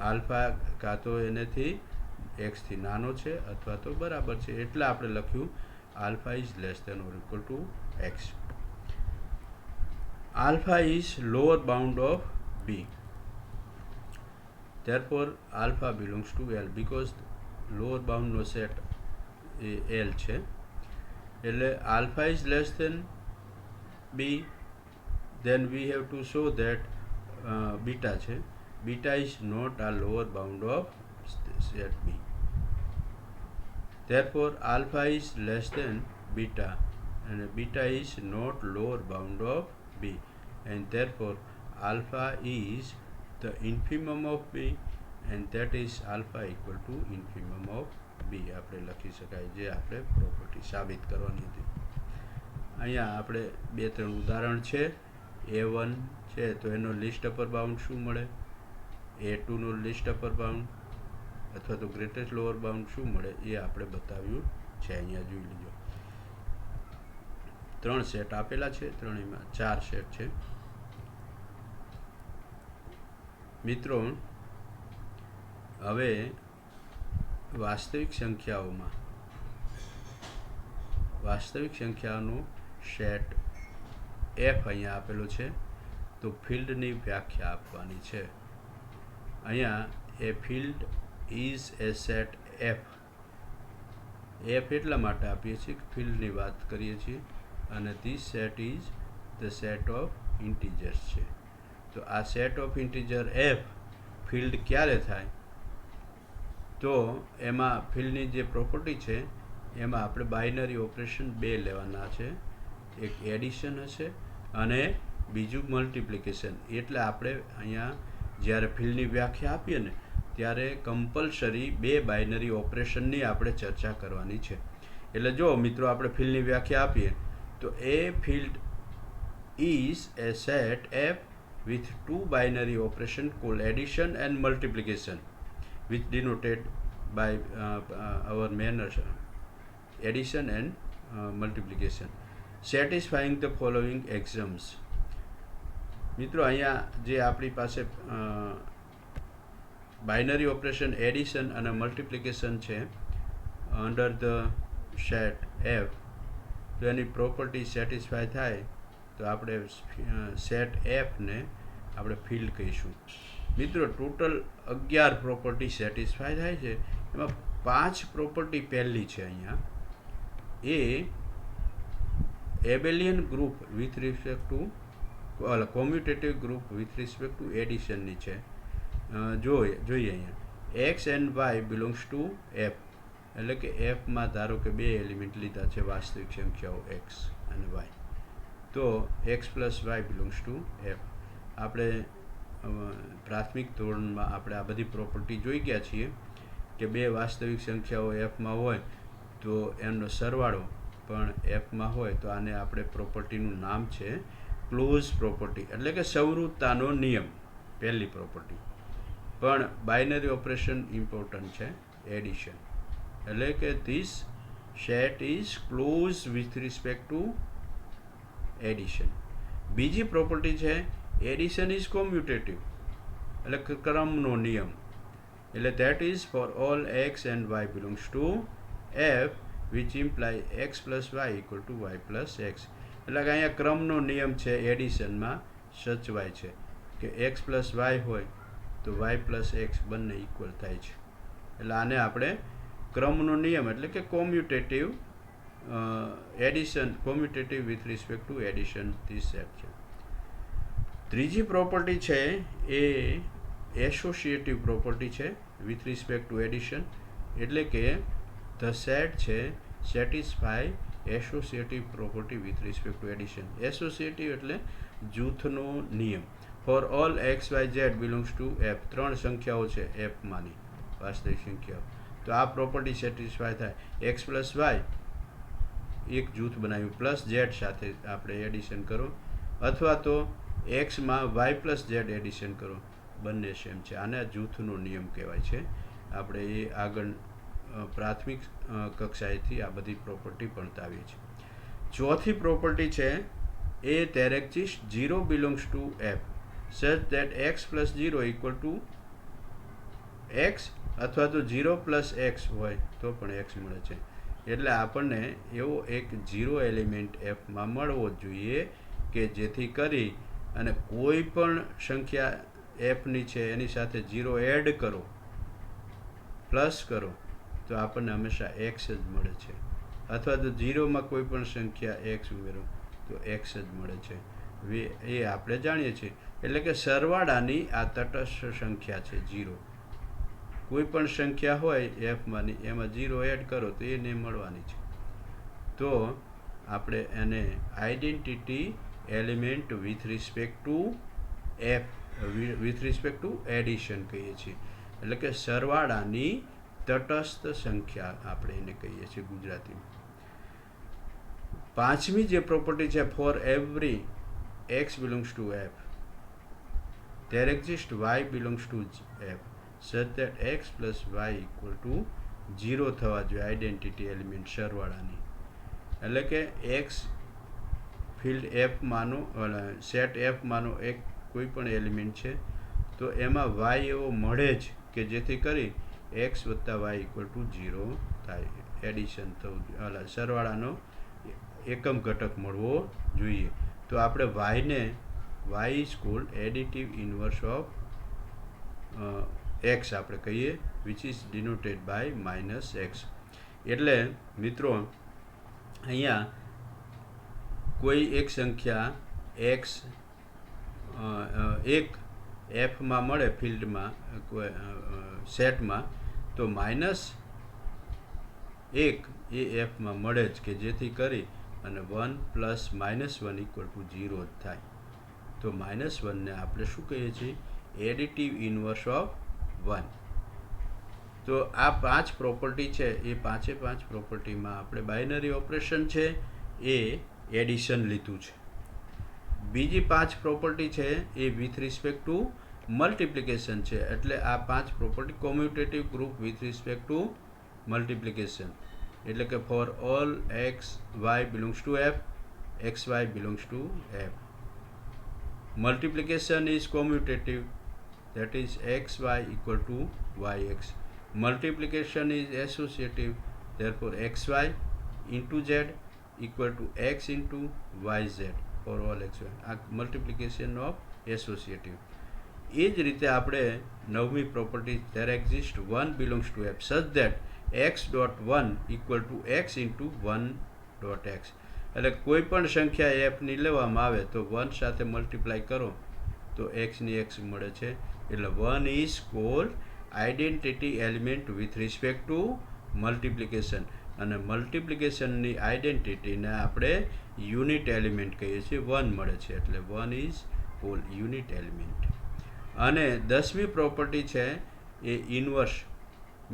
આલ્ફા કાં તો એનેથી X થી નાનો છે અથવા તો બરાબર છે, એટલે આપણે લખ્યું alpha is less than or equal to X. Alpha is lower bound of B, therefore alpha belongs to L because lower bound નો સેટ એ L છે, એટલે alpha is less than B, then we have to show that beta છે, beta is not a lower bound of set B, therefore alpha is less than beta and beta is not lower bound of B, and therefore alpha is the infimum of B, and that is alpha equal to infimum of B. આપણે લખી શકાય, જે આપણે property સાબિત કરવાની હતી. અહીંયા આપણે 2-3 ઉદાહરણ છે. A1 છે તો એનો લિસ્ટ અપર બાઉન્ડ શું મળે, A2 નો લિસ્ટ અપર બાઉન્ડ અથવા તો ગ્રેટેસ્ટ લોઅર બાઉન્ડ શું મળે એ આપણે બતાવ્યું છે. અહીંયા જોઈ લીજો, 3 સેટ આપેલા છે, ત્રણેયમાં 4 સેટ છે. મિત્રો હવે વાસ્તવિક સંખ્યાઓનો સેટ એફ અહીંયા આપેલો છે, તો ફિલ્ડની વ્યાખ્યા આપવાની છે. અહીંયા A field is a set F. F એટલા માટે આપીએ છીએ કે ફિલ્ડની વાત કરીએ છીએ, અને this set is the set of integers છે. તો આ set of integer F field ક્યારે થાય? તો એમાં ફિલ્ડની જે પ્રોપર્ટી છે એમાં આપણે બાઇનરી ઓપરેશન બે લેવાના છે. એક એડિશન હશે અને બીજું મલ્ટિપ્લિકેશન. એટલે આપણે અહીંયા જ્યારે ફિલ્ડની વ્યાખ્યા આપીએ ને ત્યારે કમ્પલસરી બે બાઇનરી ઓપરેશનની આપણે ચર્ચા કરવાની છે. એટલે જો મિત્રો આપણે ફિલ્ડની વ્યાખ્યા આપીએ તો A field is a set F with two binary operation called addition and multiplication, which denoted by our manner addition and multiplication, satisfying the following axioms. મિત્રો અહીંયા જે આપણી પાસે બાઇનરી ઓપરેશન એડિશન અને મલ્ટિપ્લિકેશન છે અંડર ધ સેટ એફ, તો એની property satisfy થાય તો આપણે સેટ એફને આપણે ફિલ્ડ કહીશું. મિત્રો ટોટલ 11 પ્રોપર્ટી સેટિસ્ફાય થાય છે. એમાં 5 પ્રોપર્ટી પહેલી છે અહીંયા A abelian group with respect to commutative group with respect to એડિશનની છે. જોઈએ અહીંયા X and Y belongs to F, એટલે કે એફમાં ધારો કે બે એલિમેન્ટ લીધા છે વાસ્તવિક સંખ્યાઓ એક્સ અને વાય, તો x plus y belongs to F. આપણે પ્રાથમિક ધોરણમાં આપણે આ બધી પ્રોપર્ટી જોઈ ગયા છીએ કે બે વાસ્તવિક સંખ્યાઓ એફમાં હોય તો એમનો સરવાળો પણ એફમાં હોય તો આને આપણે પ્રોપર્ટીનું નામ છે ક્લોઝ પ્રોપર્ટી, એટલે કે સંવૃત્તાનો નિયમ, પહેલી પ્રોપર્ટી. પણ બાઇનરી ઓપરેશન ઇમ્પોર્ટન્ટ છે એડિશન, એટલે કે this set is close with respect to addition. બીજી પ્રોપર્ટી છે એડિશન ઇઝ કોમ્યુટેટિવ, એટલે ક્રમનો નિયમ, એટલે that is for all x and Y belongs to F which imply x plus Y equal to y plus x. એટલે કે અહીંયા ક્રમનો નિયમ છે એડિશનમાં સચવાય છે કે એક્સ પ્લસ વાય હોય તો વાય પ્લસ એક્સ બંને ઇક્વલ થાય છે. એટલે આને આપણે ક્રમનો નિયમ એટલે કે commutative addition, commutative with respect to addition this set છે. ત્રીજી પ્રોપર્ટી છે એ એસોસિએટિવ પ્રોપર્ટી છે વિથ રિસ્પેક્ટ ટુ એડિશન, એટલે કે ધ સેટ છે satisfy associative property with respect to addition. Associative એટલે જૂથનો નિયમ. For all x y z belongs to F, ત્રણ સંખ્યાઓ છે એફમાંની વાસ્તવિક સંખ્યાઓ, તો આ પ્રોપર્ટી સેટિસ્ફાય થાય. એક્સ પ્લસ વાય એક જૂથ બનાવ્યું, પ્લસ ઝેડ સાથે આપણે એડિશન કરો, અથવા તો એક્સમાં વાય પ્લસ ઝેડ એડિશન કરો, બંને સેમ છે. આને જૂથનો નિયમ કહેવાય છે. આપણે એ આગળ પ્રાથમિક કક્ષાએથી આ બધી પ્રોપર્ટી ભણતા આવીએ છીએ. ચોથી પ્રોપર્ટી છે એ there exist 0 belongs to F such that X plus 0 equal to X, અથવા તો 0 પ્લસ એક્સ હોય તો પણ એક્સ મળે છે. એટલે આપણને એવો એક 0 એલિમેન્ટ એફમાં મળવો જોઈએ કે જેથી કરી અને કોઈ પણ સંખ્યા એફની છે એની સાથે 0 એડ કરો, પ્લસ કરો, તો આપણને હંમેશા એક્સ જ મળે છે, અથવા તો 0માં કોઈ પણ સંખ્યા એક્સ ઉમેરો તો એક્સ જ મળે છે. એ આપણે જાણીએ છીએ. એટલે કે સરવાળાની આ તટસ્થ સંખ્યા છે 0. કોઈ પણ સંખ્યા હોય એફમાંની એમાં 0 એડ કરો તો એને મળવાની છે. તો આપણે એને identity element with respect to f with respect to addition કહીએ છીએ. એટલે કે સરવાળાની તટસ્થ સંખ્યા આપણે એને કહીએ છીએ ગુજરાતીમાં. પાંચમી જે પ્રોપર્ટી છે for every x belongs to F there exist y belongs to F such that x plus y equal to 0 થવા જોઈએ આઈડેન્ટિટી એલિમેન્ટ સરવાળાની. એટલે કે એક્સ ફિલ્ડ એફમાંનો સેટ એફમાંનો એક કોઈ પણ એલિમેન્ટ છે તો એમાં વાય એવો મળે જ કે જેથી કરી એક્સ વત્તા વાય ઇક્વલ ટુ 0 થાય. એડિશન થવું જોઈએ, સરવાળાનો એકમ ઘટક મળવો જોઈએ. તો આપણે વાયને Y is called additive inverse of X આપણે કહીએ, which is denoted by -x. એટલે મિત્રો અહીંયા કોઈ એક સંખ્યા એક્સ એક એફમાં મળે ફિલ્ડમાં સેટમાં, તો -1 એ એફમાં મળે જ, કે જેથી કરી અને 1 + -1 = 0 જ થાય. તો -1 ને આપણે શું કહીએ છીએ? Additive inverse of 1. તો આ 5 પ્રોપર્ટી છે, એ 5 પ્રોપર્ટીમાં આપણે બાઇનરી ઓપરેશન છે એ એડિશન લીધું છે. બીજી 5 પ્રોપર્ટી છે એ વિથ રિસ્પેક્ટ ટુ મલ્ટિપ્લિકેશન છે, એટલે આ 5 property commutative group with respect to multiplication, એટલે કે for all x y belongs to F, x y belongs to F. Multiplication is commutative, that is xy = yx. Multiplication is associative, therefore xy into z = x into yz for all xy. આ multiplication of associative. એ જ રીતે આપણે નવમી property, there exists 1 belongs to f such that x.1 = x into 1.x. એટલે કોઈ પણ સંખ્યા એફની લેવામાં આવે તો 1 સાથે મલ્ટીપ્લાય કરો તો એક્સની એક્સ મળે છે. એટલે 1 is called identity element with respect to multiplication, અને મલ્ટિપ્લિકેશનની આઈડેન્ટિટીને આપણે યુનિટ એલિમેન્ટ કહીએ છીએ. 1 મળે છે એટલે 1 ઇઝ કોલ્ડ યુનિટ એલિમેન્ટ. અને 10મી પ્રોપર્ટી છે એ ઇન્વર્સ.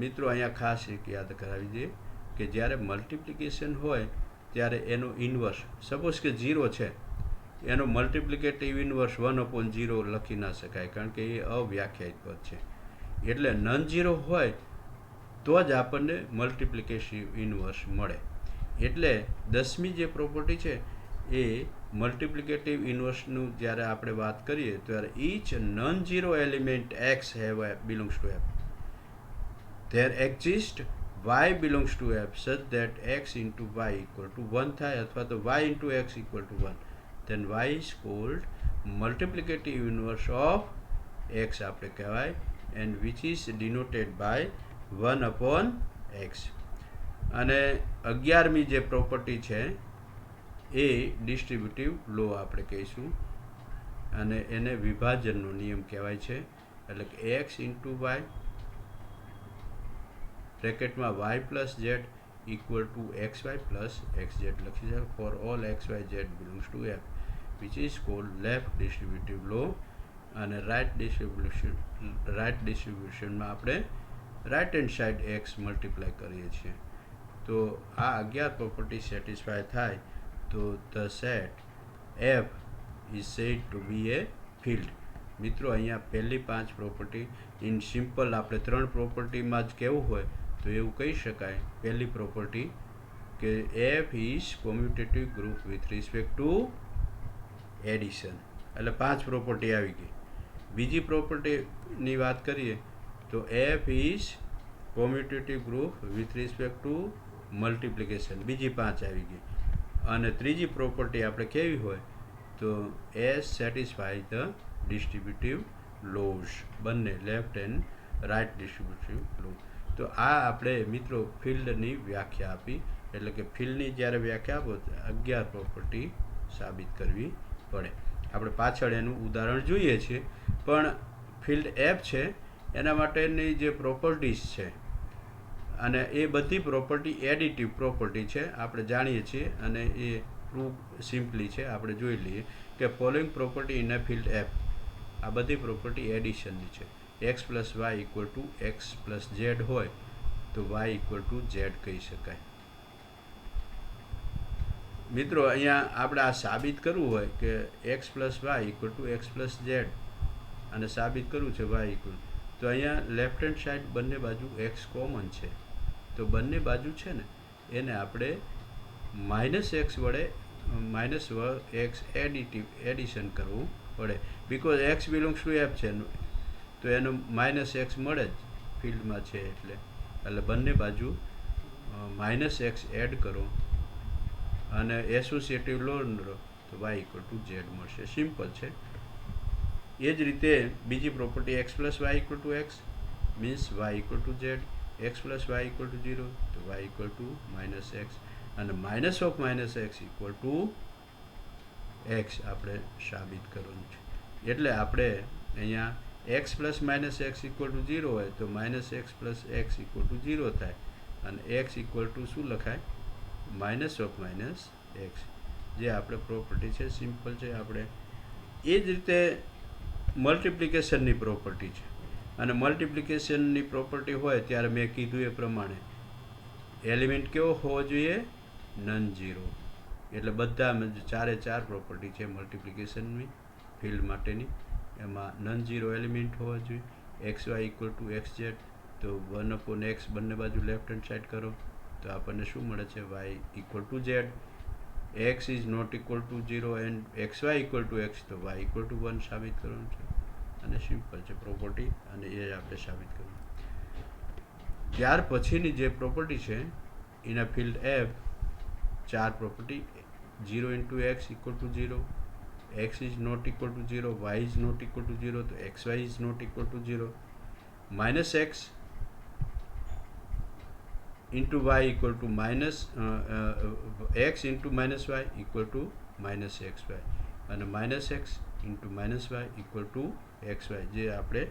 મિત્રો અહીંયા ખાસ એક યાદ કરાવી દઈએ કે જ્યારે મલ્ટિપ્લિકેશન હોય ત્યારે એનો ઇન્વર્સ, સપોઝ કે 0 છે, એનો મલ્ટિપ્લિકેટિવ ઇન્વર્સ 1/0 લખી ના શકાય, કારણ કે એ અવ્યાખ્યાયિત પદ છે. એટલે નન ઝીરો હોય તો જ આપણને મલ્ટિપ્લિકેટિવ ઇન્વર્સ મળે. એટલે 10મી જે પ્રોપર્ટી છે એ મલ્ટિપ્લિકેટિવ ઇન્વર્સનું જ્યારે આપણે વાત કરીએ ત્યારે each non zero element x belongs to F, there exist y belongs to f such that x into y = 1 થાય, અથવા તો y into x = 1, then y is called multiplicative inverse of x આપણે કહેવાય, and which is denoted by 1/x. અને 11મી જે property છે એ ડિસ્ટ્રીબ્યુટિવ લો આપણે કહીશું, અને એને વિભાજનનો નિયમ કહેવાય છે. એટલે કે x into y બ્રેકેટમાં y + z = xy + xz લખી શકો for all xy z belongs to f, which is called left distributive law. અને રાઇટ ડિસ્ટ્રીબ્યુશનમાં આપણે right hand side x multiply કરીએ છીએ. તો આ 11 પ્રોપર્ટી સેટિસ્ફાય થાય તો the set f is said to be a field. મિત્રો અહીંયા પહેલી 5 પ્રોપર્ટી ઇન સિમ્પલ આપણે 3 પ્રોપર્ટીમાં જ કહેવું હોય તો એવું કહી શકાય. પહેલી પ્રોપર્ટી કે F is commutative group with respect to addition, એટલે 5 પ્રોપર્ટી આવી ગઈ. બીજી પ્રોપર્ટીની વાત કરીએ તો F is commutative group with respect to multiplication, બીજી 5 આવી ગઈ. અને ત્રીજી પ્રોપર્ટી આપણે કેવી હોય તો એસ સેટિસ્ફાય ધ ડિસ્ટ્રીબ્યુટિવ લોઝ, બંને લેફ્ટ એન્ડ રાઇટ ડિસ્ટ્રીબ્યુટિવ લો. તો આ આપણે મિત્રો ફિલ્ડની વ્યાખ્યા આપી, એટલે કે ફિલ્ડની જ્યારે વ્યાખ્યા આપો 11 પ્રોપર્ટી સાબિત કરવી પડે. આપણે પાછળ એનું ઉદાહરણ જોઈએ છીએ, પણ ફિલ્ડ એફ છે એના માટેની જે પ્રોપર્ટીઝ છે, અને એ બધી પ્રોપર્ટી એડિટિવ પ્રોપર્ટી છે આપણે જાણીએ છીએ, અને એ પ્રૂવ સિમ્પલી છે. આપણે જોઈ લઈએ કે following property in a field F, આ બધી પ્રોપર્ટી એડિશનની છે. x + y = x + z હોય તો y = z કહી શકાય. મિત્રો અહીંયા આપણે આ સાબિત કરવું હોય કે x + y = x + z, અને સાબિત કરવું છે y = તો અહીંયા લેફ્ટ હેન્ડ સાઈડ બંને બાજુ x કોમન છે, તો બંને બાજુ છે ને એને આપણે -x વડે -x એડિશન કરવું પડે, because x belongs to f છે તો એનો -x મળે જ ફિલ્ડમાં છે, એટલે બંને બાજુ -x એડ કરો અને એસોસિએટિવ લો તો તો વાય ઇક્વલ ટુ ઝેડ મળશે. સિમ્પલ છે. એ જ રીતે બીજી property X plus Y equal to X means Y equal to Z, X plus Y equal to 0 તો Y equal to minus X, અને minus of minus X equal to X આપણે સાબિત કરવાનું છે. એટલે આપણે અહીંયા X plus minus X equal to 0 હોય તો minus X plus X equal to 0 થાય, અને એક્સ ઇક્વલ ટુ શું લખાય? માઇનસ ઓફ માઇનસ એક્સ, જે આપણે પ્રોપર્ટી છે. સિમ્પલ છે. આપણે એ જ રીતે મલ્ટિપ્લિકેશનની પ્રોપર્ટી છે, અને મલ્ટિપ્લિકેશનની પ્રોપર્ટી હોય ત્યારે મેં કીધું એ પ્રમાણે એલિમેન્ટ કેવો હોવો જોઈએ? None zero. એટલે બધા ચારે ચાર પ્રોપર્ટી છે મલ્ટિપ્લિકેશનની ફિલ્ડ માટેની, એમાં નન ઝીરો એલિમેન્ટ હોવા જોઈએ. X y equal to x z, તો 1/x બંને બાજુ લેફ્ટ હેન્ડ સાઈડ કરો તો આપણને શું મળે છે? Y equal to Z. X is not equal to 0 and x y equal to x, તો વાય ઇક્વલ ટુ 1 સાબિત કરવાનું છે. અને સિમ્પલ છે પ્રોપર્ટી, અને એ આપણે સાબિત કરવાનું. ત્યાર પછીની જે પ્રોપર્ટી છે એના ફિલ્ડ એફ, ચાર property. 0 into X equal to 0, X is not equal to 0, Y is not equal to 0, તો x Y is not equal to 0. Minus x into Y equal to minus x into minus Y equal to minus x Y, અને minus x into minus Y equal to x Y, જે આપણે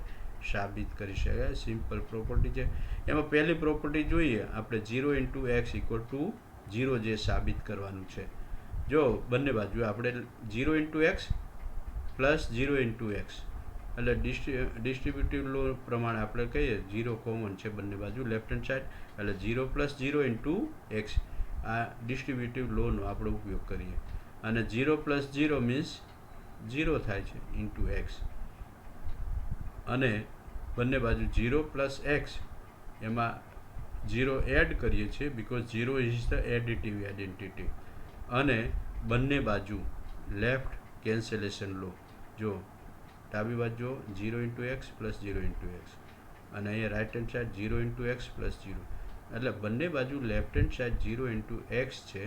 સાબિત કરી શકાય. Simple property છે. એમાં પહેલી property જોઈએ આપણે 0 ઇન્ટુ એક્સ ઇક્વલ ટુ 0, જે સાબિત કરવાનું છે. જો બંને બાજુ આપણે 0 into x plus 0 into x, એટલે ડિસ્ટ્રીબ્યુટિવ લો પ્રમાણે આપણે કહીએ 0 કોમન છે બંને બાજુ લેફ્ટ હેન્ડ સાઈડ, એટલે 0 પ્લસ 0 ઇન્ટુ એક્સ, આ ડિસ્ટ્રીબ્યુટિવ લોનો આપણે ઉપયોગ કરીએ. અને 0 પ્લસ 0 મીન્સ 0 થાય છે ઇન્ટુ એક્સ, અને બંને બાજુ 0 પ્લસ એક્સ, એમાં 0 એડ કરીએ છીએ because 0 is the additive identity, અને બંને બાજુ લેફ્ટ કેન્સલેશન લો. જો ડાબી બાજુ 0 into x plus 0 into x, અને અહીંયા right hand side 0 into x plus 0, એટલે બંને બાજુ left hand side 0 into x છે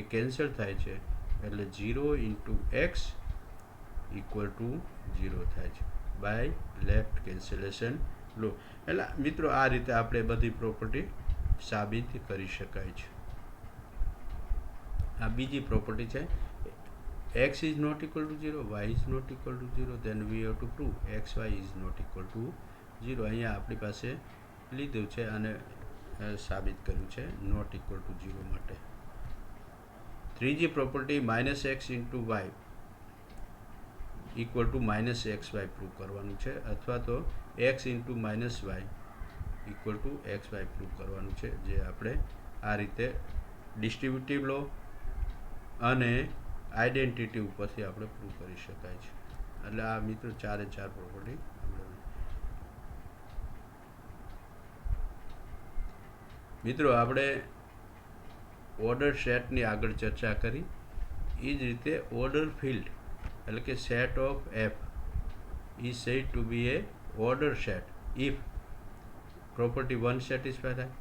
એ કેન્સલ થાય છે, એટલે 0 ઇન્ટુ એક્સ ઇક્વલ ટુ 0 થાય છે બાય લેફ્ટ કેન્સલેશન લો. એટલે મિત્રો આ રીતે આપણે બધી પ્રોપર્ટી સાબિત કરી શકાય છે. આ બીજી પ્રોપર્ટી છે. x is not equal to 0, y is not equal to 0, then we have to prove x, y is not equal to 0. અહીંયા આપણી પાસે લીધું છે અને સાબિત કર્યું છે નોટ ઇક્વલ ટુ 0 માટે. ત્રીજી property minus x into Y equal to minus x y prove કરવાનું છે, અથવા તો x into minus Y equal to x y prove કરવાનું છે, જે આપણે આ રીતે ડિસ્ટ્રીબ્યુટિવ લો અને આઈડેન્ટિટી ઉપરથી આપણે પ્રૂવ કરી શકાય છે. એટલે આ મિત્રો ચારે ચાર પ્રોપર્ટી મિત્રો આપણે ઓર્ડર સેટની આગળ ચર્ચા કરી. એ જ રીતે ઓર્ડર ફિલ્ડ એટલે કે set of F is said to be a order set if property 1 satisfy થાય,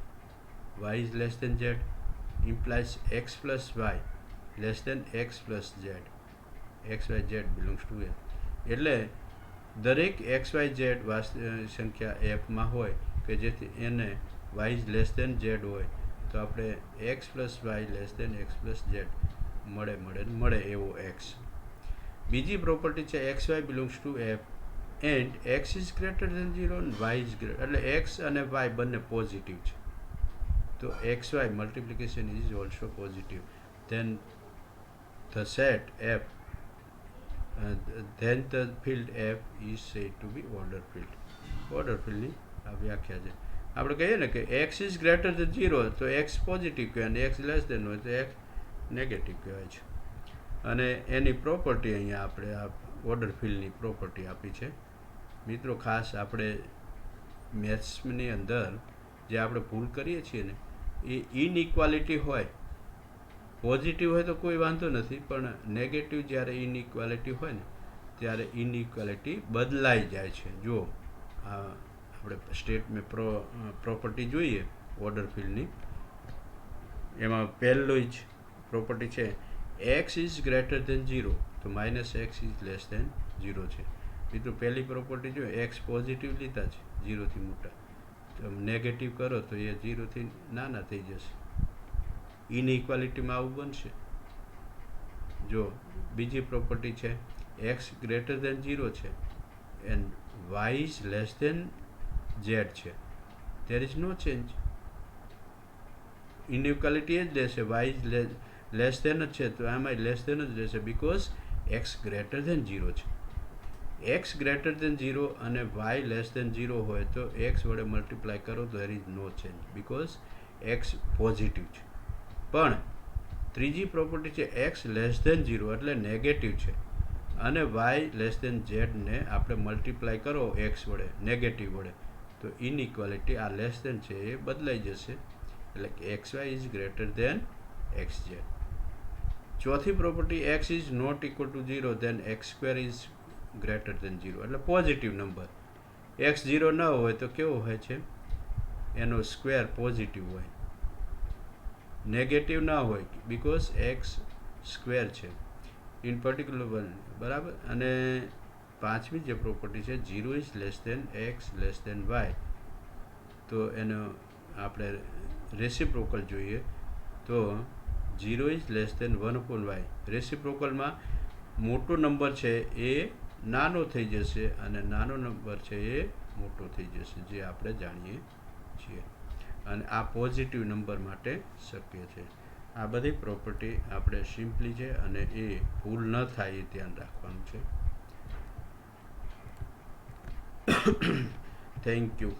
y is less than z implies x plus y less than x plus z, x y z belongs to a. એટલે દરેક x y Z સંખ્યા એફમાં હોય કે જેથી એને y is less than z હોય તો આપણે x plus y less than x plus z મળે એવો x. બીજી પ્રોપર્ટી છે x y belongs to F and x is greater than 0 and y is greater, એટલે x અને y બંને પોઝિટિવ છે, તો x y multiplication is also positive, then the set f then the field f is said to be order field. order field ની આ વ્યાખ્યા છે. આપણે કહીએ ને કે x is greater than 0 તો x પોઝિટિવ કહેવાય, અને x લેસ દેન હોય તો x નેગેટિવ કહેવાય છે. અને એની પ્રોપર્ટી અહીંયા આપણે આ ઓર્ડર ફિલ્ડની પ્રોપર્ટી આપી છે. મિત્રો ખાસ આપણે મેથ્સની અંદર જે આપણે ભૂલ કરીએ છીએ ને એ ઇનઇક્વાલિટી હોય, પોઝિટિવ હોય તો કોઈ વાંધો નથી, પણ નેગેટિવ જ્યારે ઇનઇક્વાલિટી હોય ને ત્યારે ઇનઇક્વાલિટી બદલાઈ જાય છે. જો આપણે સ્ટેટમેન્ટ પ્રોપર્ટી જોઈએ ઓર્ડર ફિલ્ડની, એમાં પહેલું જ પ્રોપર્ટી છે એક્સ ઇઝ ગ્રેટર દેન 0 તો minus x is less than 0 છે. મિત્રો પહેલી પ્રોપર્ટી જો એક્સ પોઝિટિવ લીધા છે 0થી મોટા, તો નેગેટિવ કરો તો એ 0થી નાના થઈ જશે. ઇનઇક્વાલિટીમાં આવું બનશે. જો બીજી પ્રોપર્ટી છે એક્સ ગ્રેટર દેન 0 છે and Y is less than Z છે, there is no change. Inequality એ જ રહેશે, વાય ઇઝ લેસ દેન જ છે તો આમાં લેસ દેન જ રહેશે બિકોઝ એક્સ ગ્રેટર દેન 0 છે. એક્સ ગ્રેટર દેન 0 અને વાય લેસ દેન 0 હોય તો એક્સ વડે મલ્ટીપ્લાય કરો તો there is no change because x positive છે. પણ ત્રીજી પ્રોપર્ટી છે એક્સ લેસ દેન 0 એટલે નેગેટિવ છે અને વાય લેસ દેન ઝેડને આપણે મલ્ટીપ્લાય કરો એક્સ વડે નેગેટિવ વડે તો ઇનઇક્વાલિટી આ લેસ દેન છે એ બદલાઈ જશે, એટલે કે X Y is greater than X Z. ચોથી property X is not equal to 0 then X square is greater than 0 એટલે પોઝિટિવ નંબર. એક્સ 0 ન હોય તો કેવો હોય છે, એનો સ્ક્વેર પોઝિટિવ હોય, નેગેટિવ ના હોય બિકોઝ એક્સ સ્ક્વેર છે ઇન પર્ટિક્યુલર વન, બરાબર. અને પાંચમી જે પ્રોપર્ટી છે 0 is less than x less than y, તો એનો આપણે રેસિપ્રોકલ જોઈએ તો 0 ઇઝ લેસ દેન 1/y. રેસિપ્રોકલમાં મોટો નંબર છે એ નાનો થઈ જશે અને નાનો નંબર છે એ મોટો થઈ જશે, જે આપણે જાણીએ છીએ. અને આ પોઝિટિવ નંબર માટે શક્ય છે. આ બધી પ્રોપર્ટી આપણે સિમ્પલી છે અને એ ભૂલ ન થાય એ ધ્યાન રાખવાનું છે. Thank you.